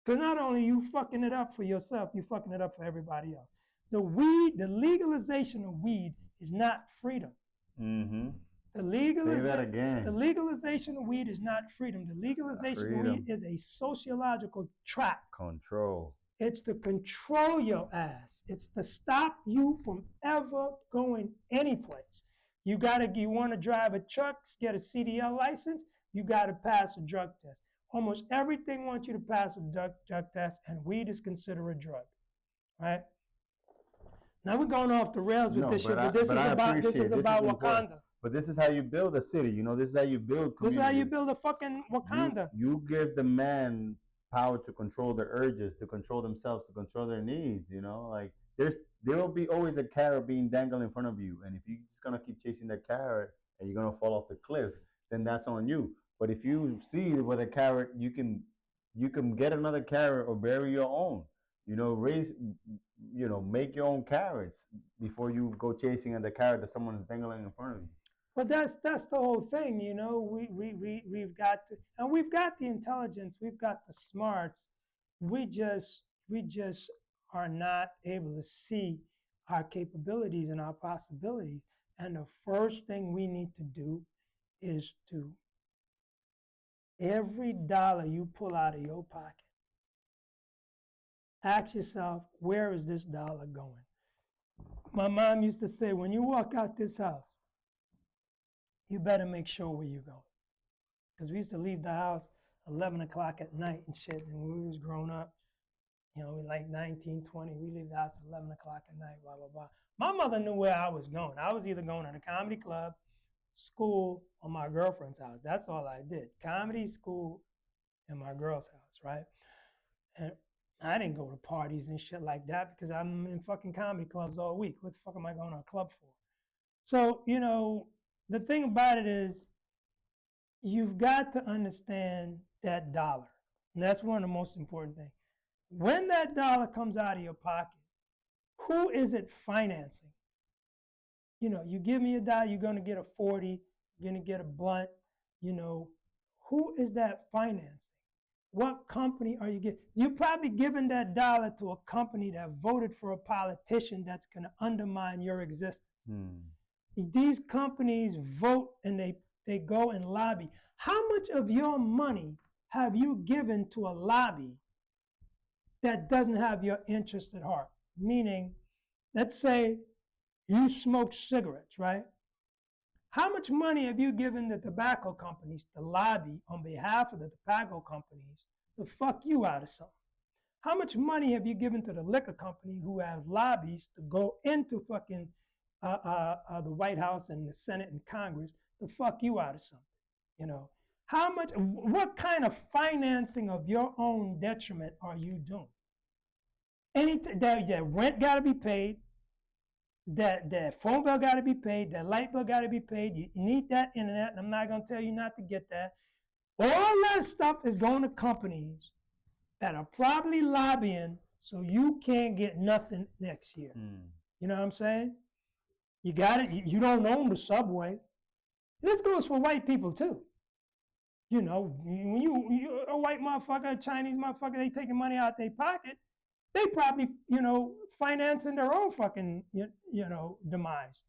So not only are you fucking it up for yourself, you're fucking it up for everybody else. The legalization of weed is not freedom. Say that again. The legalization of weed is not freedom. The legalization of weed is a sociological trap. Control. It's to control your ass. It's to stop you from ever going anyplace. You want to drive a truck, get a CDL license, you got to pass a drug test. Almost everything wants you to pass a drug test, and weed is considered a drug, right? Now we're going off the rails with this shit, but this is about Wakanda. But this is how you build a city, this is how you build community. This is how you build a fucking Wakanda. You give the man power to control their urges, to control themselves, to control their needs, like there will be always a carrot being dangled in front of you, and if you're just gonna keep chasing that carrot and you're gonna fall off the cliff, then that's on you. But if you see with a carrot, you can get another carrot or bury your own, make your own carrots before you go chasing at the carrot that someone is dangling in front of you. But that's the whole thing, we've got to, and we've got the intelligence, we've got the smarts. We just are not able to see our capabilities and our possibilities. And the first thing we need to do is to, every dollar you pull out of your pocket, ask yourself, where is this dollar going? My mom used to say, when you walk out this house, you better make sure where you're going. Because we used to leave the house 11 o'clock at night and shit, and when we was growing up, we like 19, 20, we leave the house at 11 o'clock at night, blah, blah, blah. My mother knew where I was going. I was either going to the comedy club, school, or my girlfriend's house. That's all I did. Comedy, school, and my girl's house, right? And I didn't go to parties and shit like that because I'm in fucking comedy clubs all week. What the fuck am I going to a club for? So, you know, the thing about it is you've got to understand that dollar. And that's one of the most important things. When that dollar comes out of your pocket, who is it financing? You know, you give me a dollar, you're going to get a 40, you're going to get a blunt. You know, who is that financing? What company are you giving? You're probably giving that dollar to a company that voted for a politician that's going to undermine your existence. These companies vote and they go and lobby. How much of your money have you given to a lobby that doesn't have your interest at heart? Meaning, let's say you smoke cigarettes, right? How much money have you given the tobacco companies to lobby on behalf of the tobacco companies to fuck you out of something? How much money have you given to the liquor company who has lobbies to go into fucking the White House and the Senate and Congress to fuck you out of something? You know, how much? What kind of financing of your own detriment are you doing? That rent got to be paid. That phone bill got to be paid. That light bill got to be paid. You need that internet. And I'm not going to tell you not to get that. All that stuff is going to companies that are probably lobbying so you can't get nothing next year. You know what I'm saying? You got it. You don't own the subway. This goes for white people too. You know, when you a white motherfucker, a Chinese motherfucker, they taking money out their pocket, they probably, you know, financing their own fucking, you know, demise.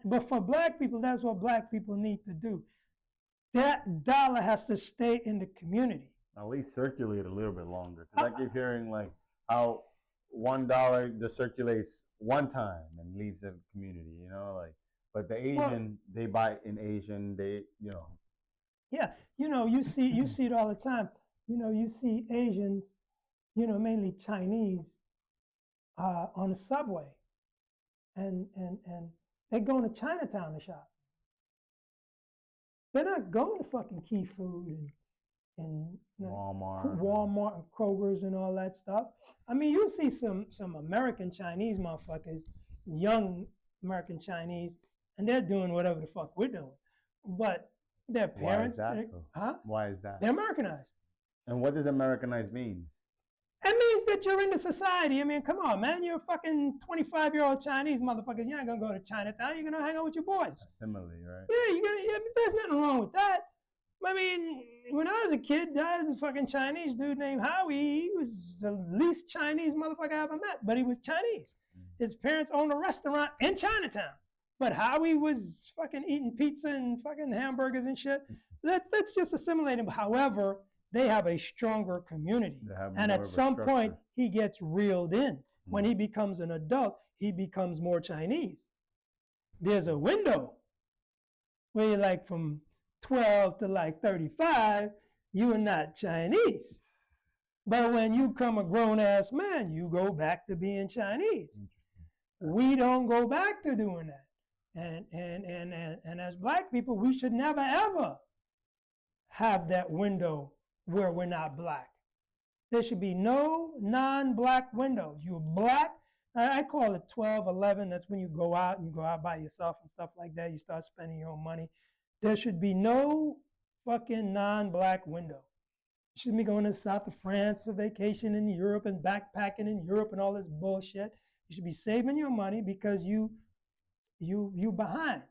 But for black people, that's what black people need to do. That dollar has to stay in the community. At least circulate a little bit longer. Because I keep hearing like how $1 just circulates one time and leaves the community, you know, like, but the Asian, they buy in Asian, they, you know. Yeah, you know, you see it all the time. You know, you see Asians, you know, mainly Chinese, on the subway, and they're going to Chinatown to shop. They're not going to fucking Key Food and Walmart and Kroger's and all that stuff. I mean, you'll see some American Chinese motherfuckers, young American Chinese, and they're doing whatever the fuck we're doing. But their parents, why is that? Huh? Why is that? They're Americanized. And what does Americanized mean? It means that you're into society. I mean, come on, man. You're a fucking 25-year-old Chinese motherfuckers. You're not going to go to Chinatown. You're going to hang out with your boys. Similarly, right? Yeah, there's nothing wrong with that. I mean, when I was a kid, there was a fucking Chinese dude named Howie. He was the least Chinese motherfucker I ever met, but he was Chinese. His parents owned a restaurant in Chinatown. But Howie was fucking eating pizza and fucking hamburgers and shit. That's just assimilating. However, they have a stronger community. And at some point, he gets reeled in. When he becomes an adult, he becomes more Chinese. There's a window where you're like from 12 to like 35, you are not Chinese. But when you become a grown-ass man, you go back to being Chinese. We don't go back to doing that. And as black people, we should never, ever have that window where we're not black. There should be no non-black windows. You're black. I call it 12, 11. That's when you go out and you go out by yourself and stuff like that. You start spending your own money. There should be no fucking non-black window. You shouldn't be going to the south of France for vacation in Europe and backpacking in Europe and all this bullshit. You should be saving your money because you behind.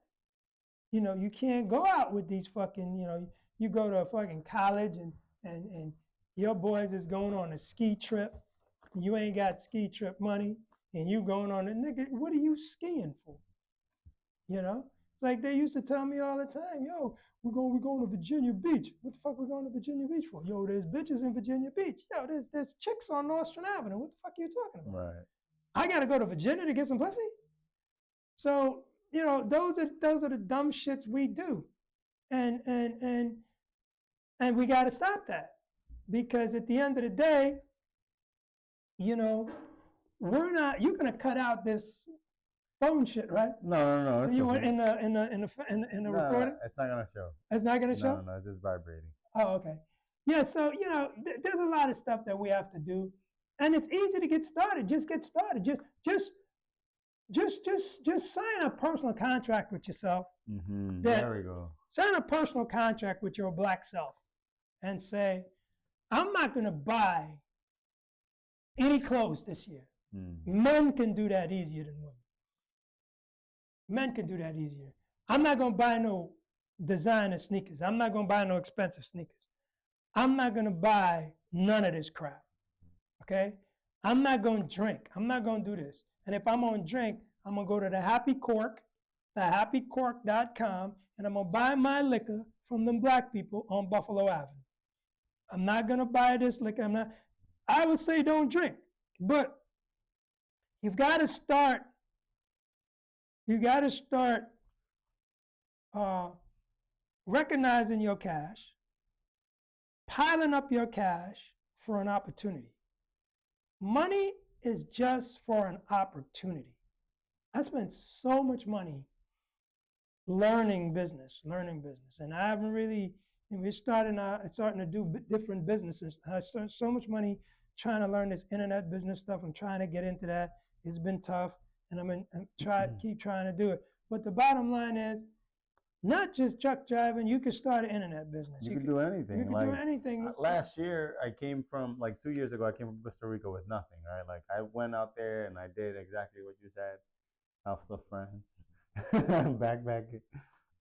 You know, you can't go out with these fucking, you know, you go to a fucking college and your boys is going on a ski trip. You ain't got ski trip money and you going on a nigga, what are you skiing for? You know? It's like they used to tell me all the time, yo, we're going to Virginia Beach. What the fuck we going to Virginia Beach for? Yo, there's bitches in Virginia Beach. Yo, there's chicks on Nostrand Avenue. What the fuck are you talking about? Right. I gotta go to Virginia to get some pussy? So, you know, those are the dumb shits we do. And we gotta stop that. Because at the end of the day, you know, you're gonna cut out this phone shit, right? No. So you were in the recording? It's not gonna show. It's not gonna show? No, it's just vibrating. Oh, okay. Yeah, so there's a lot of stuff that we have to do, and it's easy to get started. Just get started. Just sign a personal contract with yourself. There we go. Sign a personal contract with your black self, and say, I'm not going to buy any clothes this year. Men can do that easier than women. Men can do that easier. I'm not going to buy no designer sneakers. I'm not going to buy no expensive sneakers. I'm not going to buy none of this crap. Okay? I'm not going to drink. I'm not going to do this. And if I'm going to drink, I'm going to go to the Happy Cork, thehappycork.com, and I'm going to buy my liquor from them black people on Buffalo Avenue. I'm not going to buy this liquor. I would say don't drink. But you've got to start recognizing your cash, piling up your cash for an opportunity. Money is just for an opportunity. I spent so much money learning business, and I haven't really. We're starting to do different businesses. I spent so much money trying to learn this internet business stuff. I'm trying to get into that. It's been tough, and I'm keep trying to do it. But the bottom line is, not just truck driving. You could start an internet business. You could do anything. You could do anything. Last year, I came from 2 years ago. I came from Costa Rica with nothing. Right, like I went out there and I did exactly what you said. House of friends, backpacking.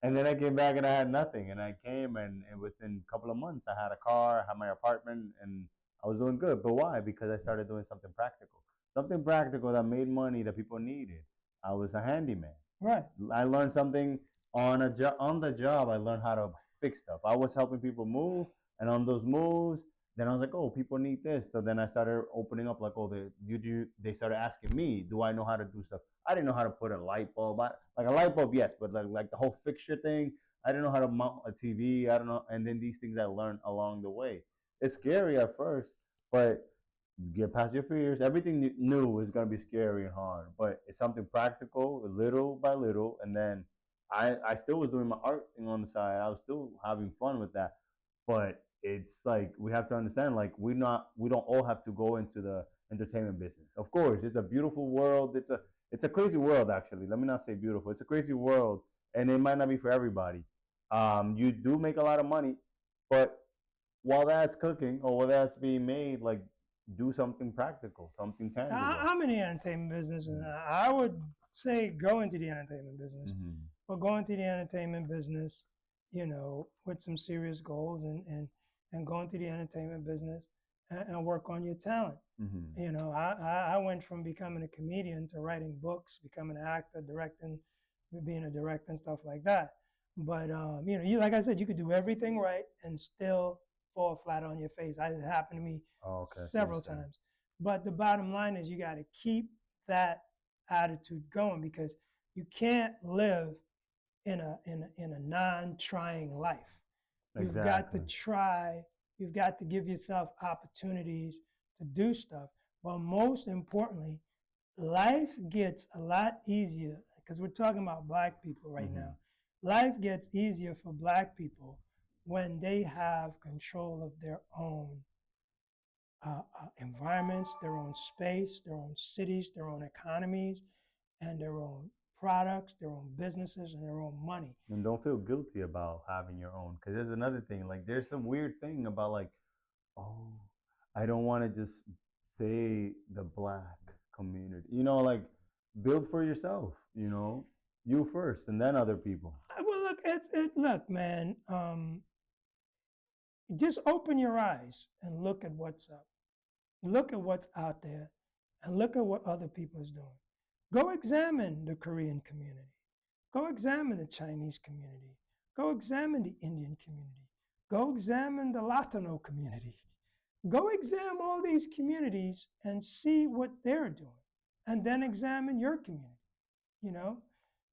And then I came back and I had nothing. And I came and within a couple of months, I had a car, I had my apartment, and I was doing good. But why? Because I started doing something practical that made money that people needed. I was a handyman. Right. I learned something on the job. I learned how to fix stuff. I was helping people move, and on those moves, then I was like, oh, people need this. So then I started opening up, like, oh, they started asking me, do I know how to do stuff? I didn't know how to put a light bulb. Like a light bulb, yes, but like the whole fixture thing, I didn't know how to mount a TV. I don't know. And then these things I learned along the way. It's scary at first, but get past your fears. Everything new is gonna be scary and hard, but it's something practical, little by little. And then I still was doing my art thing on the side. I was still having fun with that, but it's like we have to understand, like we don't all have to go into the entertainment business. Of course, it's a beautiful world. It's a crazy world, actually. Let me not say beautiful. It's a crazy world, and it might not be for everybody. You do make a lot of money, but while that's cooking or while that's being made, like do something practical, something tangible. I'm in the entertainment business, and I would say go into the entertainment business. But go into the entertainment business, with some serious goals, and go into the entertainment business and work on your talent. I went from becoming a comedian to writing books, becoming an actor, directing, being a director and stuff like that. But like I said, you could do everything right and still fall flat on your face. It happened to me several times. But the bottom line is you got to keep that attitude going, because you can't live in a non-trying life. You've got to try. You've got to give yourself opportunities to do stuff. But most importantly, life gets a lot easier, because we're talking about black people right now. Life gets easier for black people when they have control of their own environments, their own space, their own cities, their own economies, and their own products, their own businesses, and their own money. And don't feel guilty about having your own, because there's another thing. Like there's some weird thing about like, oh, I don't want to just say the black community. Like build for yourself. You first, and then other people. Well, look, man. Just open your eyes and look at what's up. Look at what's out there, and look at what other people is doing. Go examine the Korean community. Go examine the Chinese community. Go examine the Indian community. Go examine the Latino community. Go examine all these communities and see what they're doing, and then examine your community.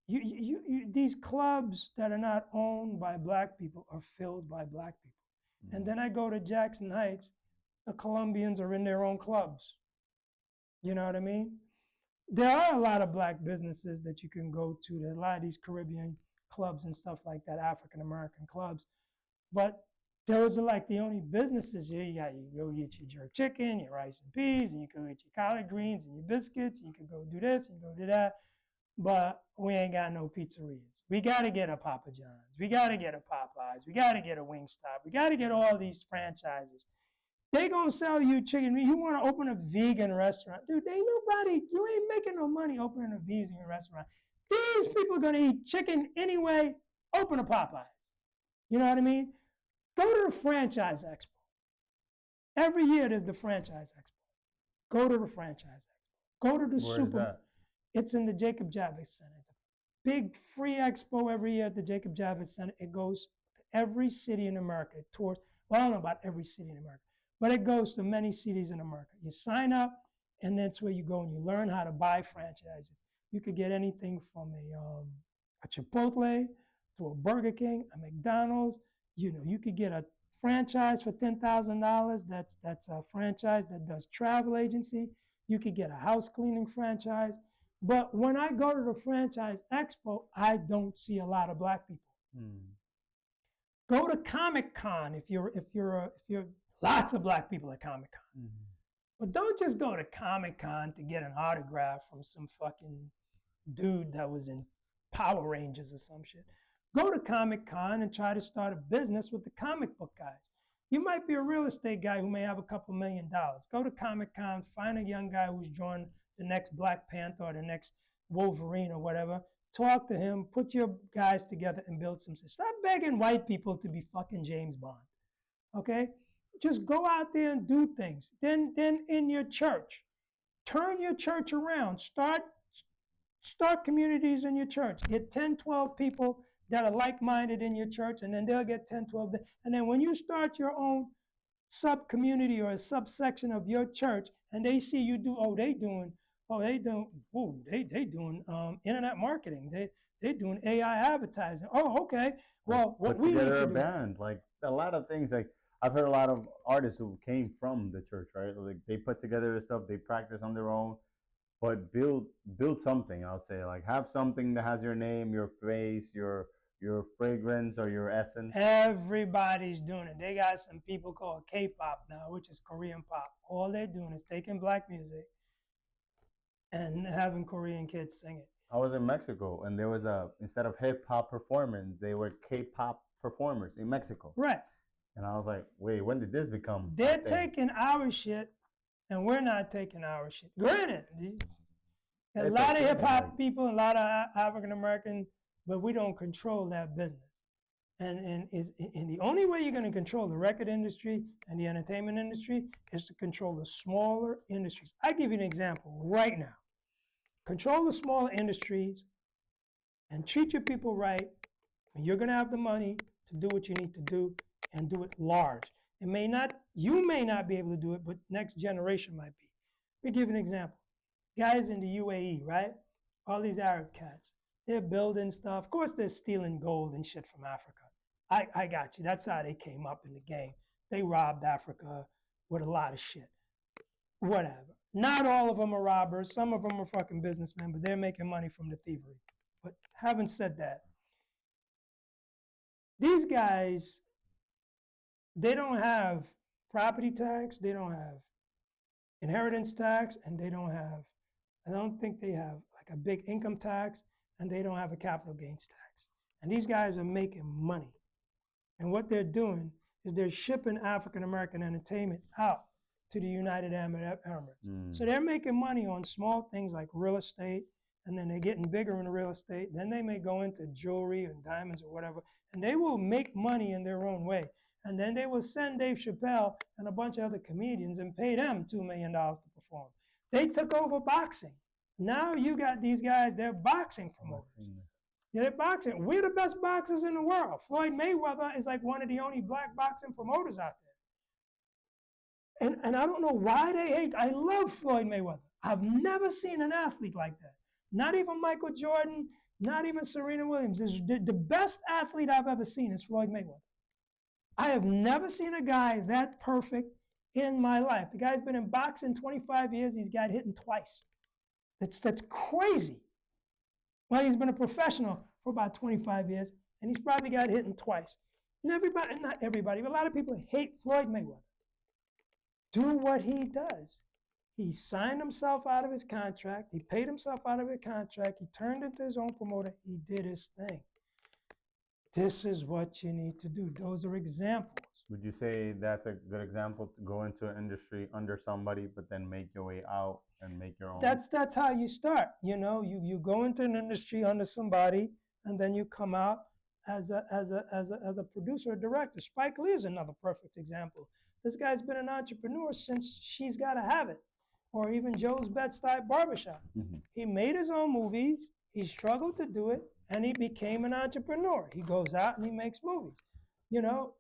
These clubs that are not owned by black people are filled by black people. And then I go to Jackson Heights, the Colombians are in their own clubs. You know what I mean? there are a lot of black businesses that you can go to. There's a lot of these Caribbean clubs and stuff like that, African American clubs. But those are like the only businesses here. You go get your jerk chicken, your rice and peas, and you can get your collard greens and your biscuits. And you can go do this, and go do that. But we ain't got no pizzerias. We got to get a Papa John's. We got to get a Popeyes. We got to get a Wingstop. We got to get all these franchises. They gonna sell you chicken. You want to open a vegan restaurant, dude? Ain't nobody. You ain't making no money opening a vegan restaurant. These people are gonna eat chicken anyway. Open a Popeyes. You know what I mean? Go to the franchise expo. Every year there's the franchise expo. Go to the franchise expo. Go to the Where is that? It's in the Jacob Javits Center. It's a big free expo every year at the Jacob Javits Center. It goes to every city in America. It tours. Well, I don't know about every city in America, but it goes to many cities in America. You sign up, and that's where you go and you learn how to buy franchises. You could get anything from a Chipotle to a Burger King, a McDonald's. You know, you could get a franchise for $10,000. That's a franchise that does travel agency. You could get a house cleaning franchise. But when I go to the franchise expo, I don't see a lot of black people. Go to Comic-Con if you're lots of black people at Comic-Con. But don't just go to Comic-Con to get an autograph from some fucking dude that was in Power Rangers or some shit. Go to Comic-Con and try to start a business with the comic book guys. You might be a real estate guy who may have a couple $1 million. Go to Comic-Con, find a young guy who's drawing the next Black Panther or the next Wolverine or whatever. Talk to him, put your guys together and build some. Stop begging white people to be fucking James Bond. Okay? Just go out there and do things. Then in your church, turn your church around. Start communities in your church. Get 10, 12 people that are like-minded in your church, and then they'll get 10, 12. And then when you start your own sub-community or a subsection of your church, and they see you do, they doing internet marketing. They doing AI advertising. Oh, okay. Well, what we need to do. Put together a band, like a lot of things. Like I've heard a lot of artists who came from the church, right? Like they put together this stuff, they practice on their own, but build something. I'll say, like, have something that has your name, your face, your fragrance or your essence. Everybody's doing it. They got some people called K-pop now, which is Korean pop. All they're doing is taking black music and having Korean kids sing it. I was in Mexico, and there was instead of hip hop performers, they were K-pop performers in Mexico. Right. And I was like, wait, when did this become? They're taking our shit, and we're not taking our shit. Granted, a lot of hip hop people, a lot of African American, but we don't control that business. And the only way you're going to control the record industry and the entertainment industry is to control the smaller industries. I give you an example right now. Control the smaller industries and treat your people right, and you're going to have the money to do what you need to do and do it large. You may not be able to do it, but next generation might be. Let me give you an example. Guys in the UAE, right? All these Arab cats, they're building stuff. Of course, they're stealing gold and shit from Africa. I got you. That's how they came up in the game. They robbed Africa with a lot of shit. Whatever. Not all of them are robbers. Some of them are fucking businessmen, but they're making money from the thievery. But having said that, these guys, they don't have property tax, they don't have inheritance tax, and I don't think they have like a big income tax, and they don't have a capital gains tax. And these guys are making money. And what they're doing is they're shipping African American entertainment out to the United Arab Emirates. So they're making money on small things like real estate, and then they're getting bigger in real estate. Then they may go into jewelry and diamonds or whatever, and they will make money in their own way. And then they will send Dave Chappelle and a bunch of other comedians and pay them $2 million to perform. They took over boxing. Now you got these guys, they're boxing promoters. Yeah, they're boxing. We're the best boxers in the world. Floyd Mayweather is like one of the only black boxing promoters out there. And I don't know why they hate. I love Floyd Mayweather. I've never seen an athlete like that. Not even Michael Jordan, not even Serena Williams. The best athlete I've ever seen is Floyd Mayweather. I have never seen a guy that perfect in my life. The guy's been in boxing 25 years. He's got hit twice. That's crazy. Well, he's been a professional for about 25 years, and he's probably got hit twice. And everybody, not everybody, but a lot of people hate Floyd Mayweather. Do what he does. He signed himself out of his contract. He paid himself out of his contract. He turned into his own promoter. He did his thing. This is what you need to do. Those are examples. Would you say that's a good example to go into an industry under somebody, but then make your way out and make your own? That's how you start. You know, you go into an industry under somebody, and then you come out as a producer or director. Spike Lee is another perfect example. This guy's been an entrepreneur since She's Gotta Have It, or even Joe's Bed-Stuy Barbershop. Mm-hmm. He made his own movies. He struggled to do it, and he became an entrepreneur. He goes out and he makes movies. You know,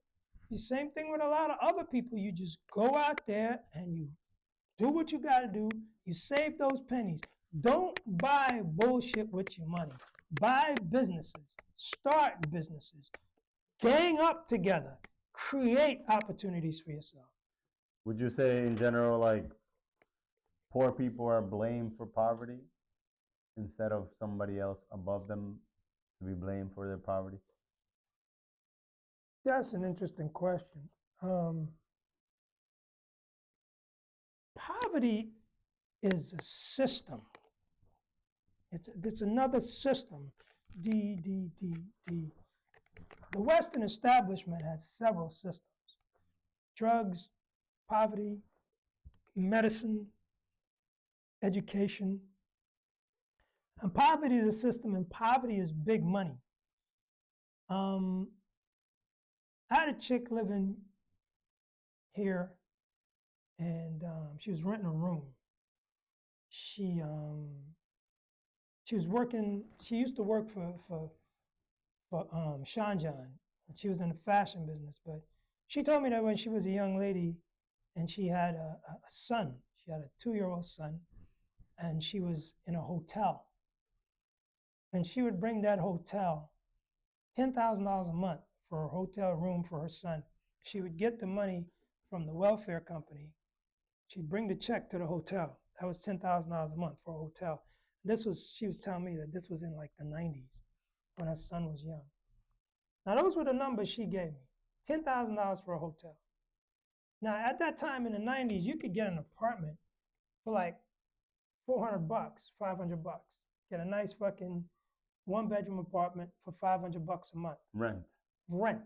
the same thing with a lot of other people. You just go out there and you do what you got to do. You save those pennies. Don't buy bullshit with your money. Buy businesses. Start businesses. Gang up together. Create opportunities for yourself. Would you say in general, like, poor people are blamed for poverty instead of somebody else above them to be blamed for their poverty? That's an interesting question. Poverty is a system. It's another system. The Western establishment has several systems: drugs, poverty, medicine, education. And poverty is a system, and poverty is big money. I had a chick living here, and she was renting a room. She was working. She used to work for Sean John. She was in the fashion business, but she told me that when she was a young lady, and she had a son. She had a 2-year-old son, and she was in a hotel. And she would bring that hotel $10,000 a month for a hotel room for her son. She would get the money from the welfare company. She'd bring the check to the hotel. That was $10,000 a month for a hotel. She was telling me that this was in like the 90s when her son was young. Now those were the numbers she gave me. $10,000 for a hotel. Now at that time in the 90s, you could get an apartment for like $400, $500. Get a nice fucking 1-bedroom apartment for $500 a month. Rent.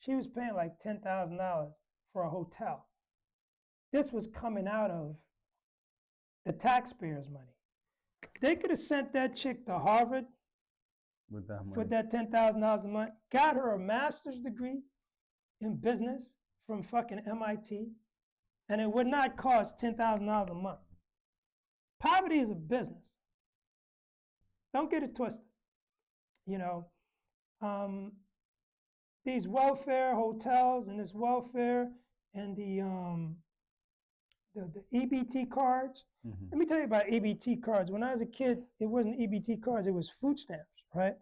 She was paying like $10,000 for a hotel. This was coming out of the taxpayers' money. They could have sent that chick to Harvard with that money, for that $10,000 a month, got her a master's degree in business from fucking MIT, and it would not cost $10,000 a month. Poverty is a business. Don't get it twisted. You know, these welfare hotels and this welfare and the EBT cards. Mm-hmm. Let me tell you about EBT cards. When I was a kid, it wasn't EBT cards, it was food stamps, right?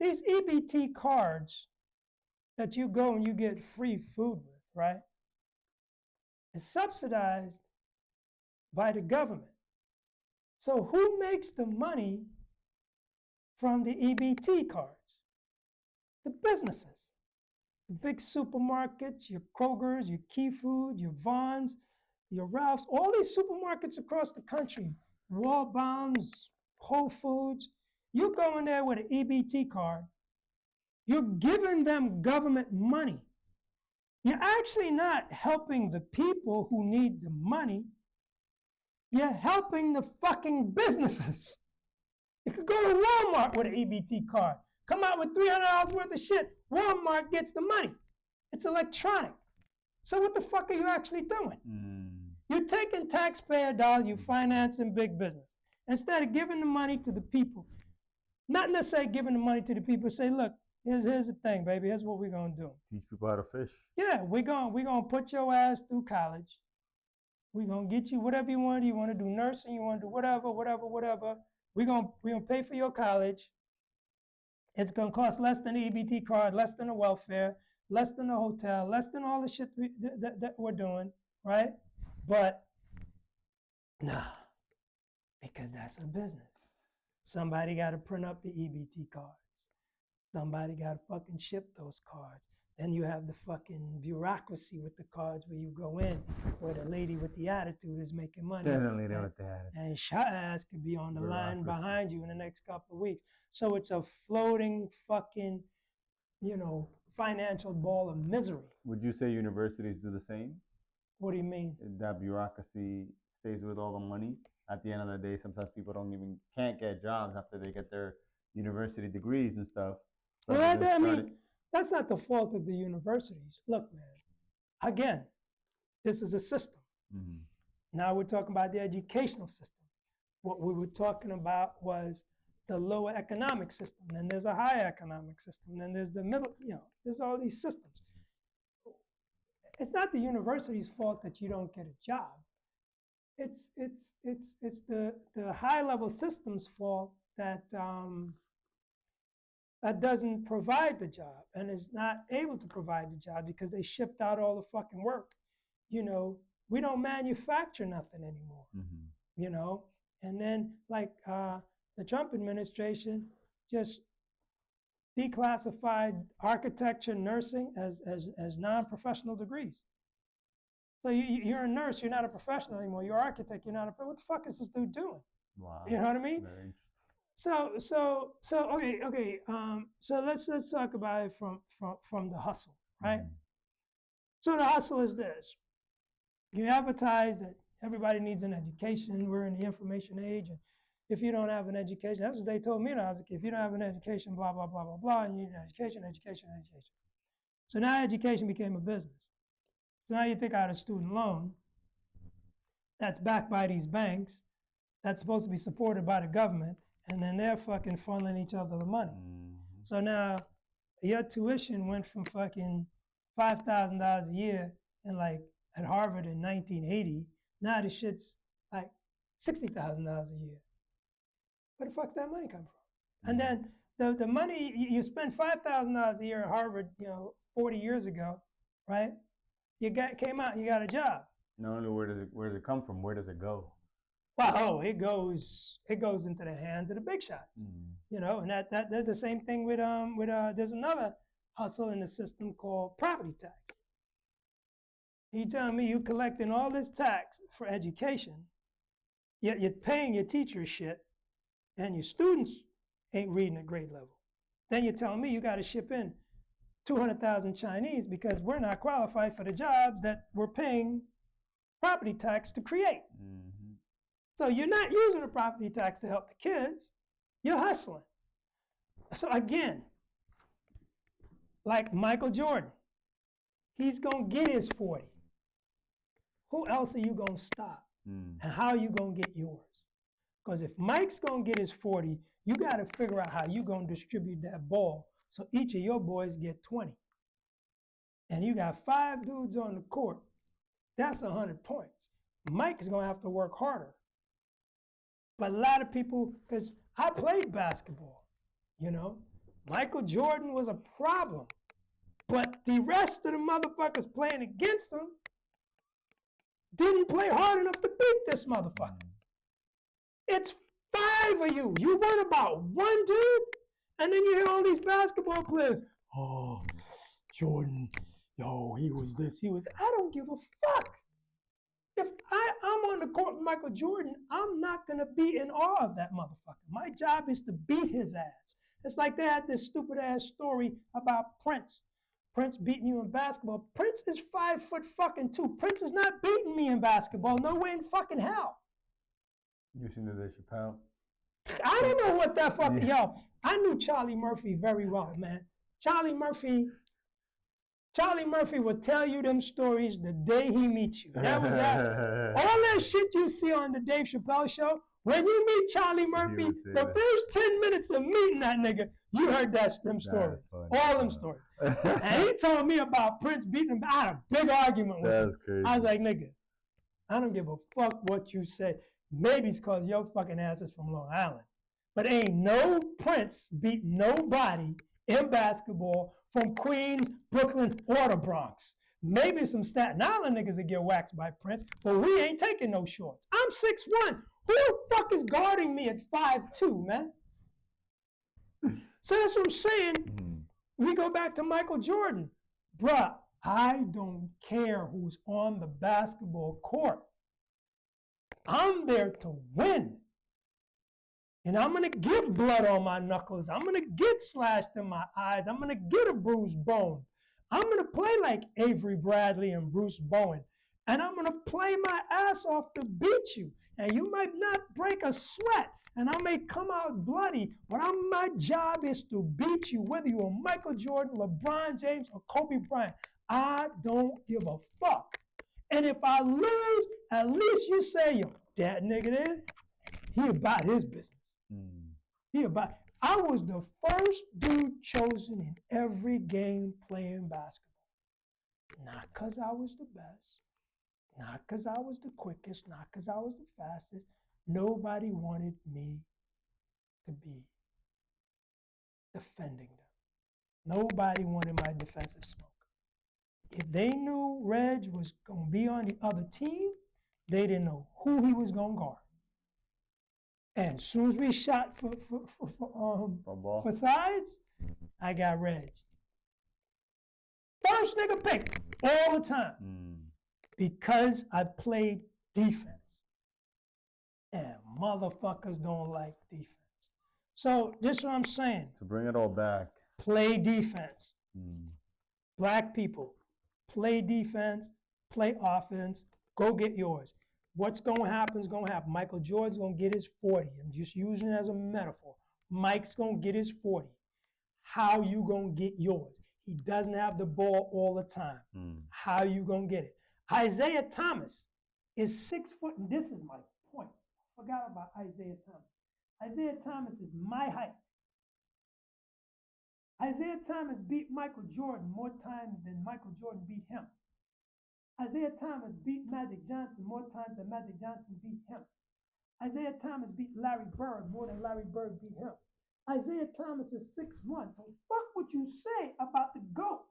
These EBT cards that you go and you get free food with, right? It's subsidized by the government. So who makes the money from the EBT cards? The businesses. The big supermarkets, your Kroger's, your Key Food, your Vons, your Ralph's, all these supermarkets across the country, Walbounds, Whole Foods. You go in there with an EBT card, you're giving them government money. You're actually not helping the people who need the money. You're helping the fucking businesses. You could go to Walmart with an EBT card, come out with $300 worth of shit. Walmart gets the money. It's electronic. So what the fuck are you actually doing? You're taking taxpayer dollars, you're financing big business. Instead of giving the money to the people, not necessarily giving the money to the people, say, look, here's the thing, baby, here's what we're gonna do. Teach people how to fish. Yeah, we're gonna put your ass through college. We're gonna get you whatever you want. You wanna do nursing, you wanna do whatever. We're gonna pay for your college. It's gonna cost less than the EBT card, less than the welfare, less than the hotel, less than all the shit that we're doing, right? But nah, because that's a business. Somebody got to print up the EBT cards. Somebody got to fucking ship those cards. Then you have the fucking bureaucracy with the cards where you go in, where the lady with the attitude is making money. Definitely with the attitude. And her ass could be on the line behind you in the next couple of weeks. So it's a floating fucking, financial ball of misery. Would you say universities do the same? What do you mean? That bureaucracy stays with all the money. At the end of the day, sometimes people can't get jobs after they get their university degrees and stuff. Well, that's not the fault of the universities. Look, man, again, this is a system. Mm-hmm. Now we're talking about the educational system. What we were talking about was the lower economic system. Then there's a higher economic system. Then there's the middle, there's all these systems. It's not the university's fault that you don't get a job. It's the high level system's fault that that doesn't provide the job and is not able to provide the job because they shipped out all the fucking work. We don't manufacture nothing anymore. Mm-hmm. And then like the Trump administration just declassified architecture, nursing as non-professional degrees. So you're a nurse, you're not a professional anymore. You're an architect, you're not a. What the fuck is this dude doing? Wow. You know what I mean? Very interesting. So okay. So let's talk about it from the hustle, right? Mm-hmm. So the hustle is this: you advertise that everybody needs an education. We're in the information age, and if you don't have an education, that's what they told me when I was a kid. If you don't have an education, blah blah blah blah blah, and you need an education. So now education became a business. So now you take out a student loan that's backed by these banks, that's supposed to be supported by the government. And then they're fucking funneling each other the money. Mm-hmm. So now your tuition went from fucking $5,000 a year at Harvard in 1980. Now the shit's like $60,000 a year. Where the fuck's that money come from? Mm-hmm. And then the money you spend $5,000 a year at Harvard, 40 years ago, right? Came out and you got a job. Not only where does it come from? Where does it go? Well, it goes into the hands of the big shots, and that's the same thing with there's another hustle in the system called property tax. You telling me you collecting all this tax for education, yet you're paying your teachers shit, and your students ain't reading at grade level. Then you're telling me you got to ship in 200,000 Chinese because we're not qualified for the jobs that we're paying property tax to create. Mm-hmm. So you're not using the property tax to help the kids, you're hustling. So again, like Michael Jordan, he's gonna get his 40. Who else are you gonna stop? And how are you gonna get yours? Because if Mike's gonna get his 40, you gotta figure out how you gonna distribute that ball so each of your boys get 20. And you got 5 dudes on the court, that's 100 points. Mike is gonna have to work harder. But a lot of people, because I played basketball, Michael Jordan was a problem. But the rest of the motherfuckers playing against him didn't play hard enough to beat this motherfucker. It's 5 of you. You weren't about one dude. And then you hear all these basketball players, oh, Jordan, he was this, he was, I don't give a fuck. If I'm on the court with Michael Jordan, I'm not going to be in awe of that motherfucker. My job is to beat his ass. It's like they had this stupid ass story about Prince. Prince beating you in basketball. Prince is 5'2". Prince is not beating me in basketball. No way in fucking hell. You seen the Chappelle? I don't know what that fucking, I knew Charlie Murphy very well, man. Charlie Murphy will tell you them stories the day he meets you. That was that. All that shit you see on the Dave Chappelle show, when you meet Charlie Murphy, the first 10 minutes of meeting that nigga, you heard them stories. All them stories. And he told me about Prince beating him. I had a big argument with him. That's crazy. I was like, nigga, I don't give a fuck what you say. Maybe it's because your fucking ass is from Long Island. But ain't no Prince beat nobody in basketball from Queens, Brooklyn, or the Bronx. Maybe some Staten Island niggas that get waxed by Prince, but we ain't taking no shorts. I'm 6'1". Who the fuck is guarding me at 5'2", man? So that's what I'm saying. We go back to Michael Jordan. Bruh, I don't care who's on the basketball court. I'm there to win. And I'm going to get blood on my knuckles. I'm going to get slashed in my eyes. I'm going to get a bruised bone. I'm going to play like Avery Bradley and Bruce Bowen. And I'm going to play my ass off to beat you. And you might not break a sweat. And I may come out bloody. But my job is to beat you, whether you're Michael Jordan, LeBron James, or Kobe Bryant. I don't give a fuck. And if I lose, at least you say, yo, that nigga there, he about his business. I was the first dude chosen in every game playing basketball. Not because I was the best, not because I was the quickest, not because I was the fastest. Nobody wanted me to be defending them. Nobody wanted my defensive smoke. If they knew Reg was going to be on the other team, they didn't know who he was going to guard. And as soon as we shot for sides, I got Reg. First nigga pick all the time. Because I played defense. And motherfuckers don't like defense. So this is what I'm saying. To bring it all back. Play defense. Black people, play defense, play offense, go get yours. What's going to happen is going to happen. Michael Jordan's going to get his 40. I'm just using it as a metaphor. Mike's going to get his 40. How you going to get yours? He doesn't have the ball all the time. How you going to get it? Isaiah Thomas is 6 foot, and this is my point. I forgot about Isaiah Thomas. Isaiah Thomas is my height. Isaiah Thomas beat Michael Jordan more times than Michael Jordan beat him. Isaiah Thomas beat Magic Johnson more times than Magic Johnson beat him. Isaiah Thomas beat Larry Bird more than Larry Bird beat him. Isaiah Thomas is 6'1", so fuck what you say about the GOAT.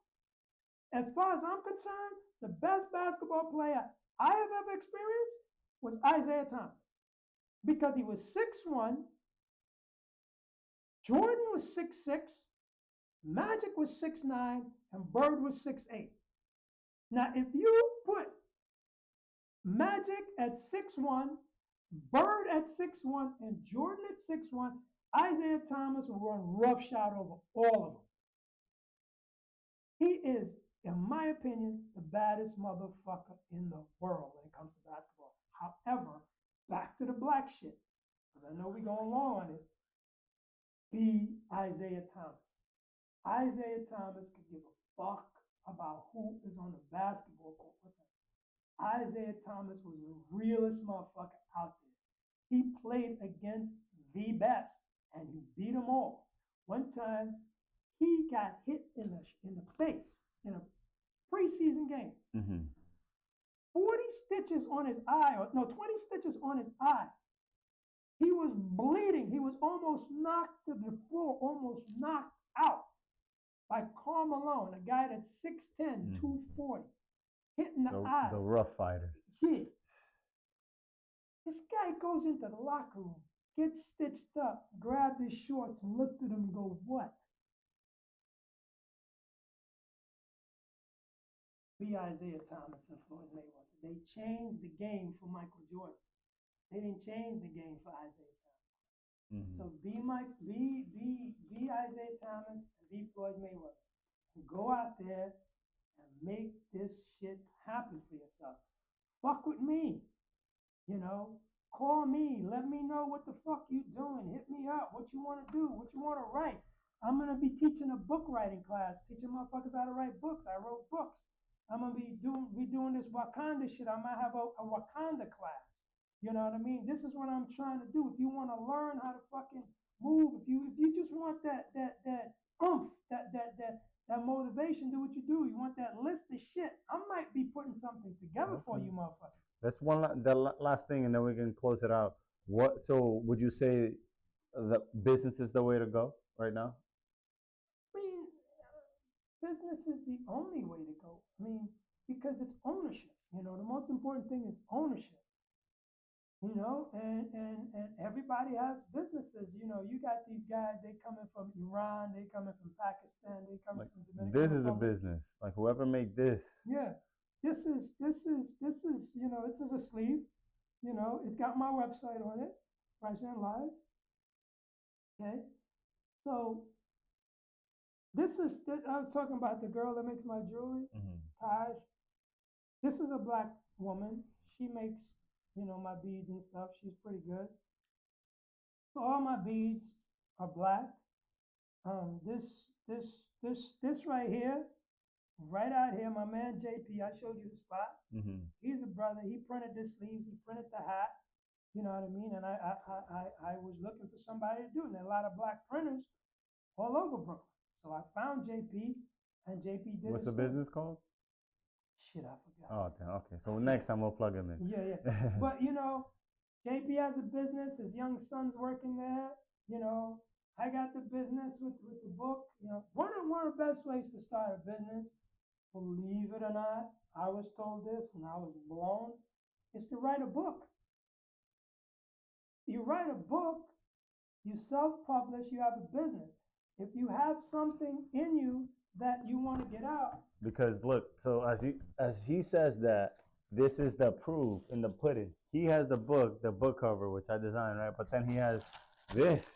As far as I'm concerned, the best basketball player I have ever experienced was Isaiah Thomas. Because he was 6'1", Jordan was 6'6", Magic was 6'9", and Bird was 6'8". Now, if you put Magic at 6'1", Bird at 6'1", and Jordan at 6'1", Isaiah Thomas will run roughshod over all of them. He is, in my opinion, the baddest motherfucker in the world when it comes to basketball. However, back to the black shit, because I know we're going long on this. Be Isaiah Thomas. Isaiah Thomas could give a fuck about who is on the basketball court with him. Isaiah Thomas was the realest motherfucker out there. He played against the best, and he beat them all. One time, he got hit in the face in a preseason game. 40 stitches on his eye, 20 stitches on his eye. He was bleeding. He was almost knocked to the floor, almost knocked out by Karl Malone, a guy that's 6'10", 240, hitting the eye. The rough fighter. Yeah. This guy goes into the locker room, gets stitched up, grabbed his shorts and looked at him and goes, what? Be Isaiah Thomas and Floyd Mayweather. They changed the game for Michael Jordan. They didn't change the game for Isaiah Thomas. So be Isaiah Thomas and be Floyd Mayweather. And go out there and make this shit happen for yourself. Fuck with me. Call me. Let me know what the fuck you doing. Hit me up. What you want to do. What you want to write. I'm going to be teaching a book writing class, teaching motherfuckers how to write books. I wrote books. I'm going to be doing this Wakanda shit. I might have a Wakanda class. You know what I mean? This is what I'm trying to do. If you want to learn how to fucking move, if you just want that oomph, that motivation, do what you do. You want that list of shit. I might be putting something together for you, motherfuckers. That's the last thing, and then we can close it out. So would you say the business is the way to go right now? I mean, business is the only way to go. I mean, because it's ownership. The most important thing is ownership. you know, and everybody has businesses. You know, you got these guys, they coming from Iran, they coming from Pakistan, they coming Like from Dominican this is a Republic. business. Like whoever made this. Yeah, this is you know, this is a sleeve. You know, it's got my website on it, Rajan Live. Okay, so I was talking about the girl that makes my jewelry, Taj. This is a black woman. She makes, you know, my beads and stuff. She's pretty good. So all my beads are black. This, this right here, right out here, my man JP. I showed you the spot. He's a brother. He printed the sleeves. He printed the hat. You know what I mean? And I was looking for somebody to do it. And there are a lot of black printers all over Brooklyn. So I found JP, and JP did. What's the business called? Shit, I forgot. Oh, damn. Okay. So next time we'll plug him in. Yeah. But you know, JP has a business. His young son's working there. You know, I got the business with the book. You know, one of the best ways to start a business, believe it or not, I was told this and I was blown, is to write a book. You write a book, you self-publish, you have a business. If you have something in you that you want to get out. Because look, so as he says that this is the proof in the pudding. He has the book cover, which I designed, right? But then he has this,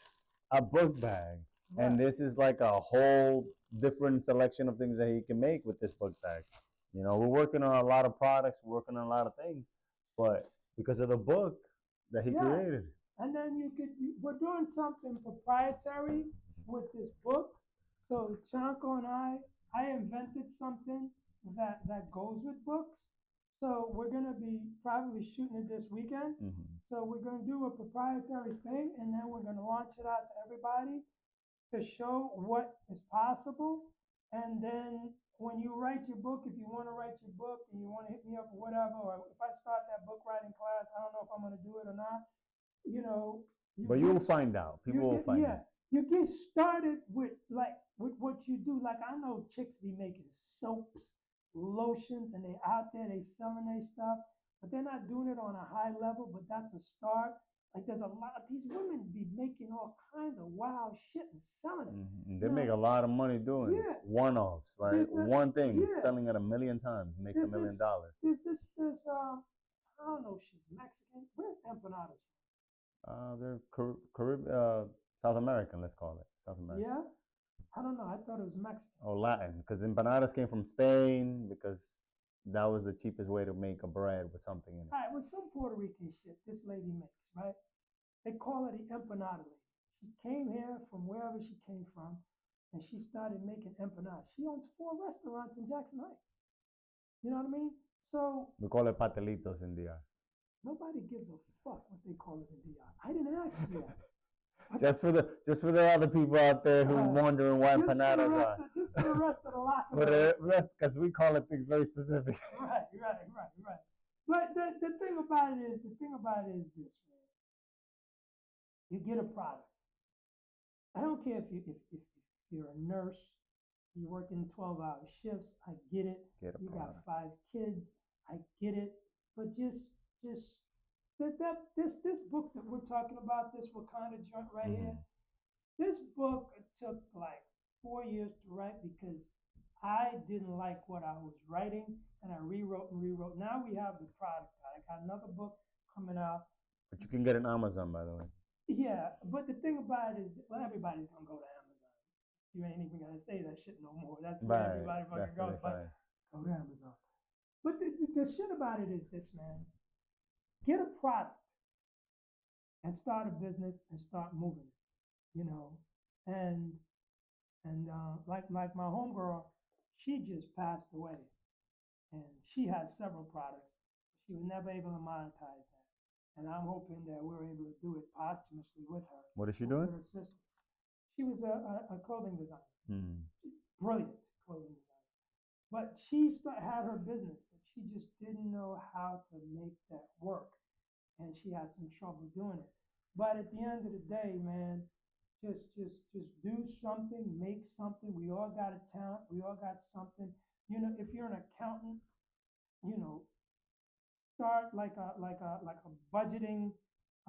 a book bag. Right. And this is like a whole different selection of things that he can make with this book bag. You know, we're working on a lot of products, we're working on a lot of things, but because of the book that he created. And then we're doing something proprietary with this book. So Chanko and I invented something that goes with books. So we're going to be probably shooting it this weekend. So we're going to do a proprietary thing, and then we're going to launch it out to everybody to show what is possible. And then when you write your book, if you want to write your book and you want to hit me up or whatever, or if I start that book writing class, I don't know if I'm going to do it or not. You know, but you'll find out. People will find out. You get started with what you do. Like I know chicks be making soaps, lotions, and they out there, they selling their stuff, but they're not doing it on a high level, but that's a start. Like there's a lot of these women be making all kinds of wild shit and selling it. They make a lot of money doing one-offs, right? One thing, selling it 1 million times, makes $1 million. There's I don't know if she's Mexican. Where's empanadas from? They're Caribbean, South American, let's call it. South American. Yeah? I don't know. I thought it was Mexican. Oh, Latin, because empanadas came from Spain, because that was the cheapest way to make a bread with something in it. All right, with some Puerto Rican shit this lady makes, right? They call her the empanada lady. She came here from wherever she came from, and she started making empanadas. She owns 4 restaurants in Jackson Heights. You know what I mean? So we call it patelitos in DR. Nobody gives a fuck what they call it in DR. I didn't ask you that. Just for the other people out there who are wondering why empanadas are. Just for the rest of the lot. For the rest, because we call it things very specific. Right. But the thing about it is this, man. You get a product. I don't care if you're a nurse, you're working 12-hour shifts. I get it. You got 5 kids. I get it. But just this book that we're talking about, this Wakanda joint right here, this book took like 4 years to write because I didn't like what I was writing, and I rewrote. Now we have the product. I got another book coming out. But you can get it on Amazon, by the way. Yeah, but the thing about it is, everybody's gonna go to Amazon. You ain't even gonna say that shit no more. That's where everybody fucking goes. But go to Amazon. But the shit about it is this, man. Get a product and start a business and start moving it, you know. And like my homegirl, she just passed away, and she has several products. She was never able to monetize that, and I'm hoping that we're able to do it posthumously with her. What is she doing? Her sister. She was a clothing designer, brilliant clothing designer, but she had her business. She just didn't know how to make that work, and she had some trouble doing it. But at the end of the day, man, just do something, make something. We all got a talent. We all got something. You know, if you're an accountant, you know, start like a budgeting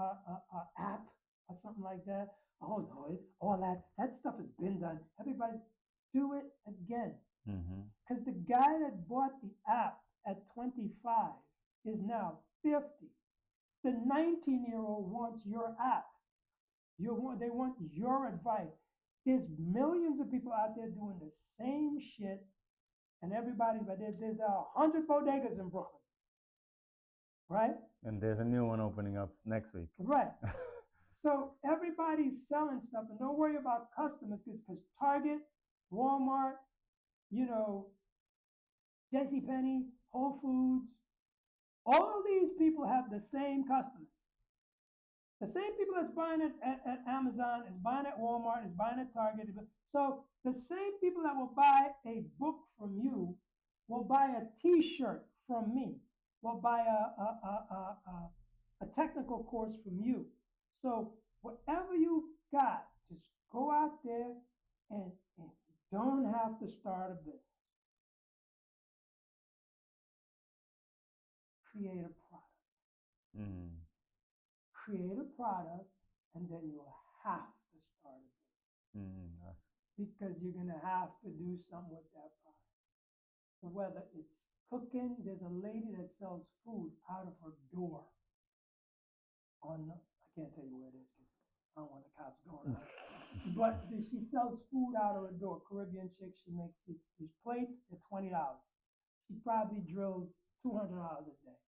app or something like that. Oh no, all that stuff has been done. Everybody do it again. Because the guy that bought the app at 25 is now 50. The 19-year-old wants your app. They want your advice. There's millions of people out there doing the same shit, and everybody's like, there's 100 bodegas in Brooklyn, right? And there's a new one opening up next week. Right. So everybody's selling stuff, and don't worry about customers, because Target, Walmart, JCPenney, Whole Foods, all these people have the same customers. The same people that's buying it at Amazon is buying at Walmart, is buying at Target. So the same people that will buy a book from you will buy a T-shirt from me, will buy a technical course from you. So whatever you got, just go out there and you don't have to start a business. Create a product. Create a product, and then you'll have to start a business. Because you're going to have to do something with that product. Whether it's cooking, there's a lady that sells food out of her door. I can't tell you where it is because I don't want the cops going on. But she sells food out of her door. Caribbean chick, she makes these plates at $20. She probably drills $200 a day.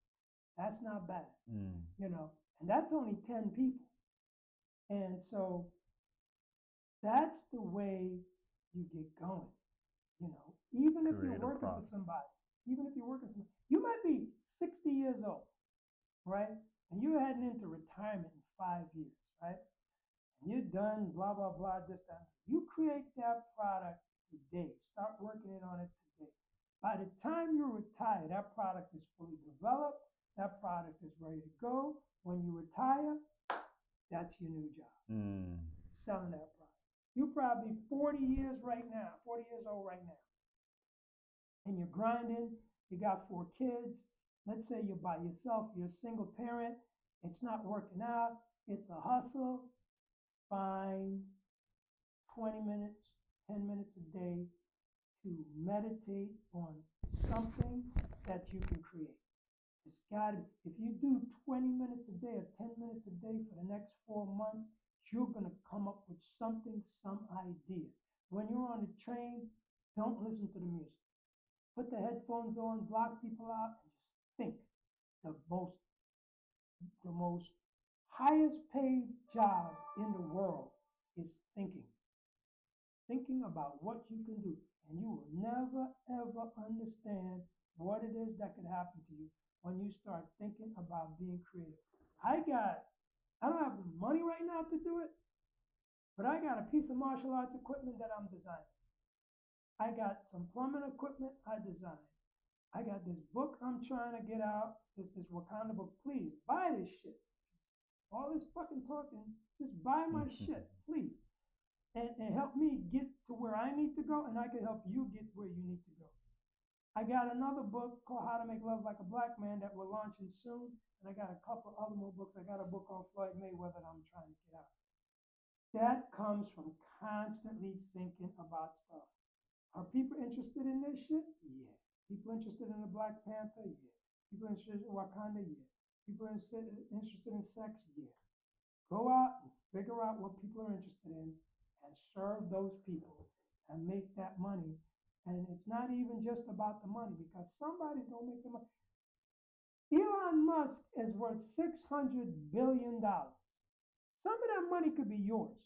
That's not bad, and that's only 10 people. And so that's the way you get going, even if you're working for somebody, you might be 60 years old, right? And you're heading into retirement in 5 years, right? And you're done, blah, blah, blah, this, that. You create that product today. Start working on it today. By the time you retire, that product is fully developed. That product is ready to go. When you retire, that's your new job. Selling that product. You're probably 40 years old right now. And you're grinding. You got 4 kids. Let's say you're by yourself. You're a single parent. It's not working out. It's a hustle. Find 20 minutes, 10 minutes a day to meditate on something that you can create. It's got to, if you do 20 minutes a day or 10 minutes a day for the next 4 months, you're going to come up with something, some idea. When you're on the train, don't listen to the music. Put the headphones on, block people out, and just think. The most highest paid job in the world is thinking. Thinking about what you can do. And you will never, ever understand what it is that could happen to you when you start thinking about being creative. I don't have the money right now to do it, but I got a piece of martial arts equipment that I'm designing. I got some plumbing equipment I designed. I got this book I'm trying to get out, this Wakanda book. Please buy this shit. All this fucking talking, just buy my shit, please. And help me get to where I need to go, and I can help you get where you need to go. I got another book called How to Make Love Like a Black Man that we're launching soon. And I got a couple other more books. I got a book on Floyd Mayweather that I'm trying to get out. That comes from constantly thinking about stuff. Are people interested in this shit? Yeah. People interested in the Black Panther? Yeah. People interested in Wakanda? Yeah. People interested in sex? Yeah. Go out and figure out what people are interested in and serve those people and make that money. And it's not even just about the money, because somebody's going to make the money. Elon Musk is worth $600 billion. Some of that money could be yours.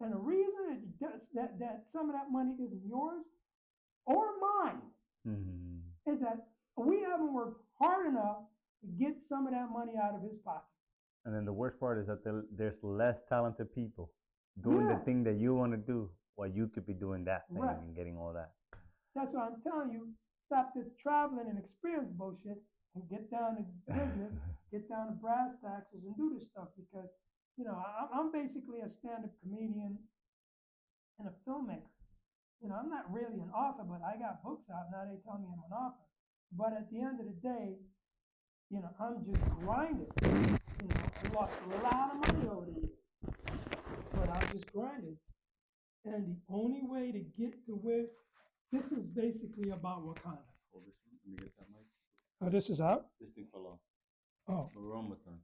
And the reason that some of that money isn't yours or mine is that we haven't worked hard enough to get some of that money out of his pocket. And then the worst part is that there's less talented people doing the thing that you want to do while you could be doing that thing and getting all that. That's why I'm telling you, stop this traveling and experience bullshit and get down to business, get down to brass taxes and do this stuff, because, I'm basically a stand-up comedian and a filmmaker. I'm not really an author, but I got books out. Now they tell me I'm an author. But at the end of the day, you know, I'm just grinding. You know, I lost a lot of money over the years, but I'm just grinding. And the only way to get to where this is basically about Wakanda. Hold this one. Let me get that mic. Oh, this is out? This thing fell off. Oh. But we're almost done.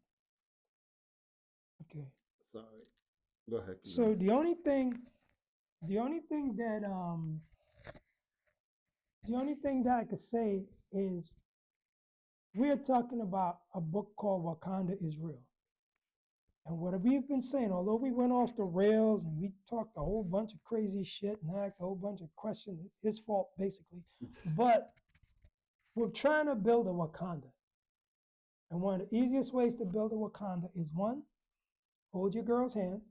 Okay. Sorry. Go ahead. So the only thing that I could say is we're talking about a book called Wakanda is Real. And what we've been saying, although we went off the rails and we talked a whole bunch of crazy shit and asked a whole bunch of questions, it's his fault basically. But we're trying to build a Wakanda. And one of the easiest ways to build a Wakanda is one, hold your girl's hand,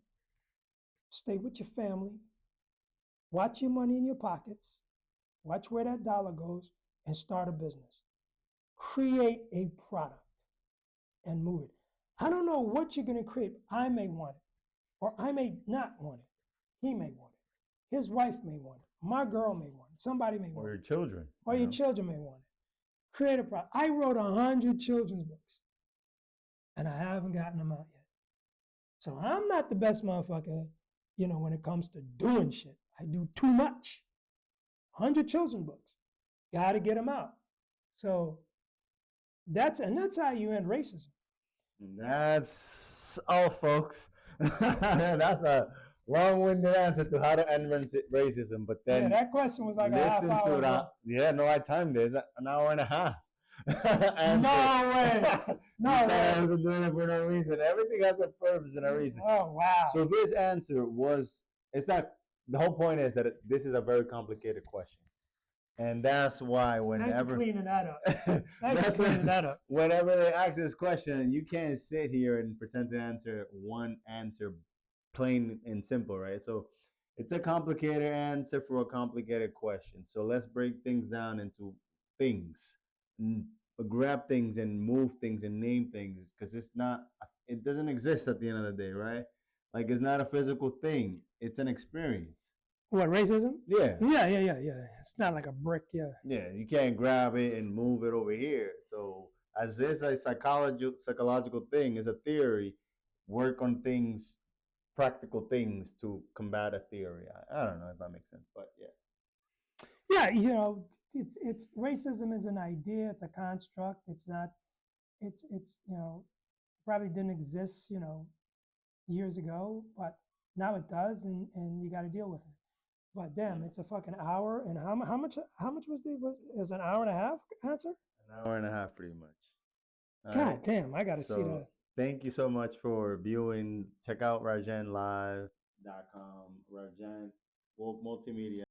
stay with your family, watch your money in your pockets, watch where that dollar goes, and start a business. Create a product and move it. I don't know what you're going to create. I may want it, or I may not want it. He may want it. His wife may want it. My girl may want it. Somebody may want it. Or your children. Or your children may want it. Create a product. I wrote 100 children's books, and I haven't gotten them out yet. So I'm not the best motherfucker, you know, when it comes to doing shit. I do too much. 100 children's books. Got to get them out. So that's how you end racism. That's all, folks. That's a long-winded answer to how to end racism. But then that question was like a half hour. No, I timed it. It's an hour and a half. No way. No way. I wasn't doing it for no reason. Everything has a purpose and a reason. Oh, wow. So this answer it's not, the whole point is that this is a very complicated question. And that's why whenever cleaning that up. Whenever they ask this question, you can't sit here and pretend to answer one answer plain and simple, right? So it's a complicated answer for a complicated question. So let's break things down into things, grab things and move things and name things, because it doesn't exist at the end of the day, right? Like, it's not a physical thing. It's an experience. What, racism? Yeah. Yeah. It's not like a brick, yeah. Yeah, you can't grab it and move it over here. So as this a psychological thing, is a theory, work on things, practical things to combat a theory. I don't know if that makes sense, but yeah. Yeah, you know, it's racism is an idea, it's a construct. It's not, it's you know, probably didn't exist, you know, years ago, but now it does, and you got to deal with it. But damn, it's a fucking hour, and how much was it? Was an hour and a half answer? An hour and a half, pretty much. God damn, I got to see that. Thank you so much for viewing. Check out RajanLive.com, Rajan Multimedia.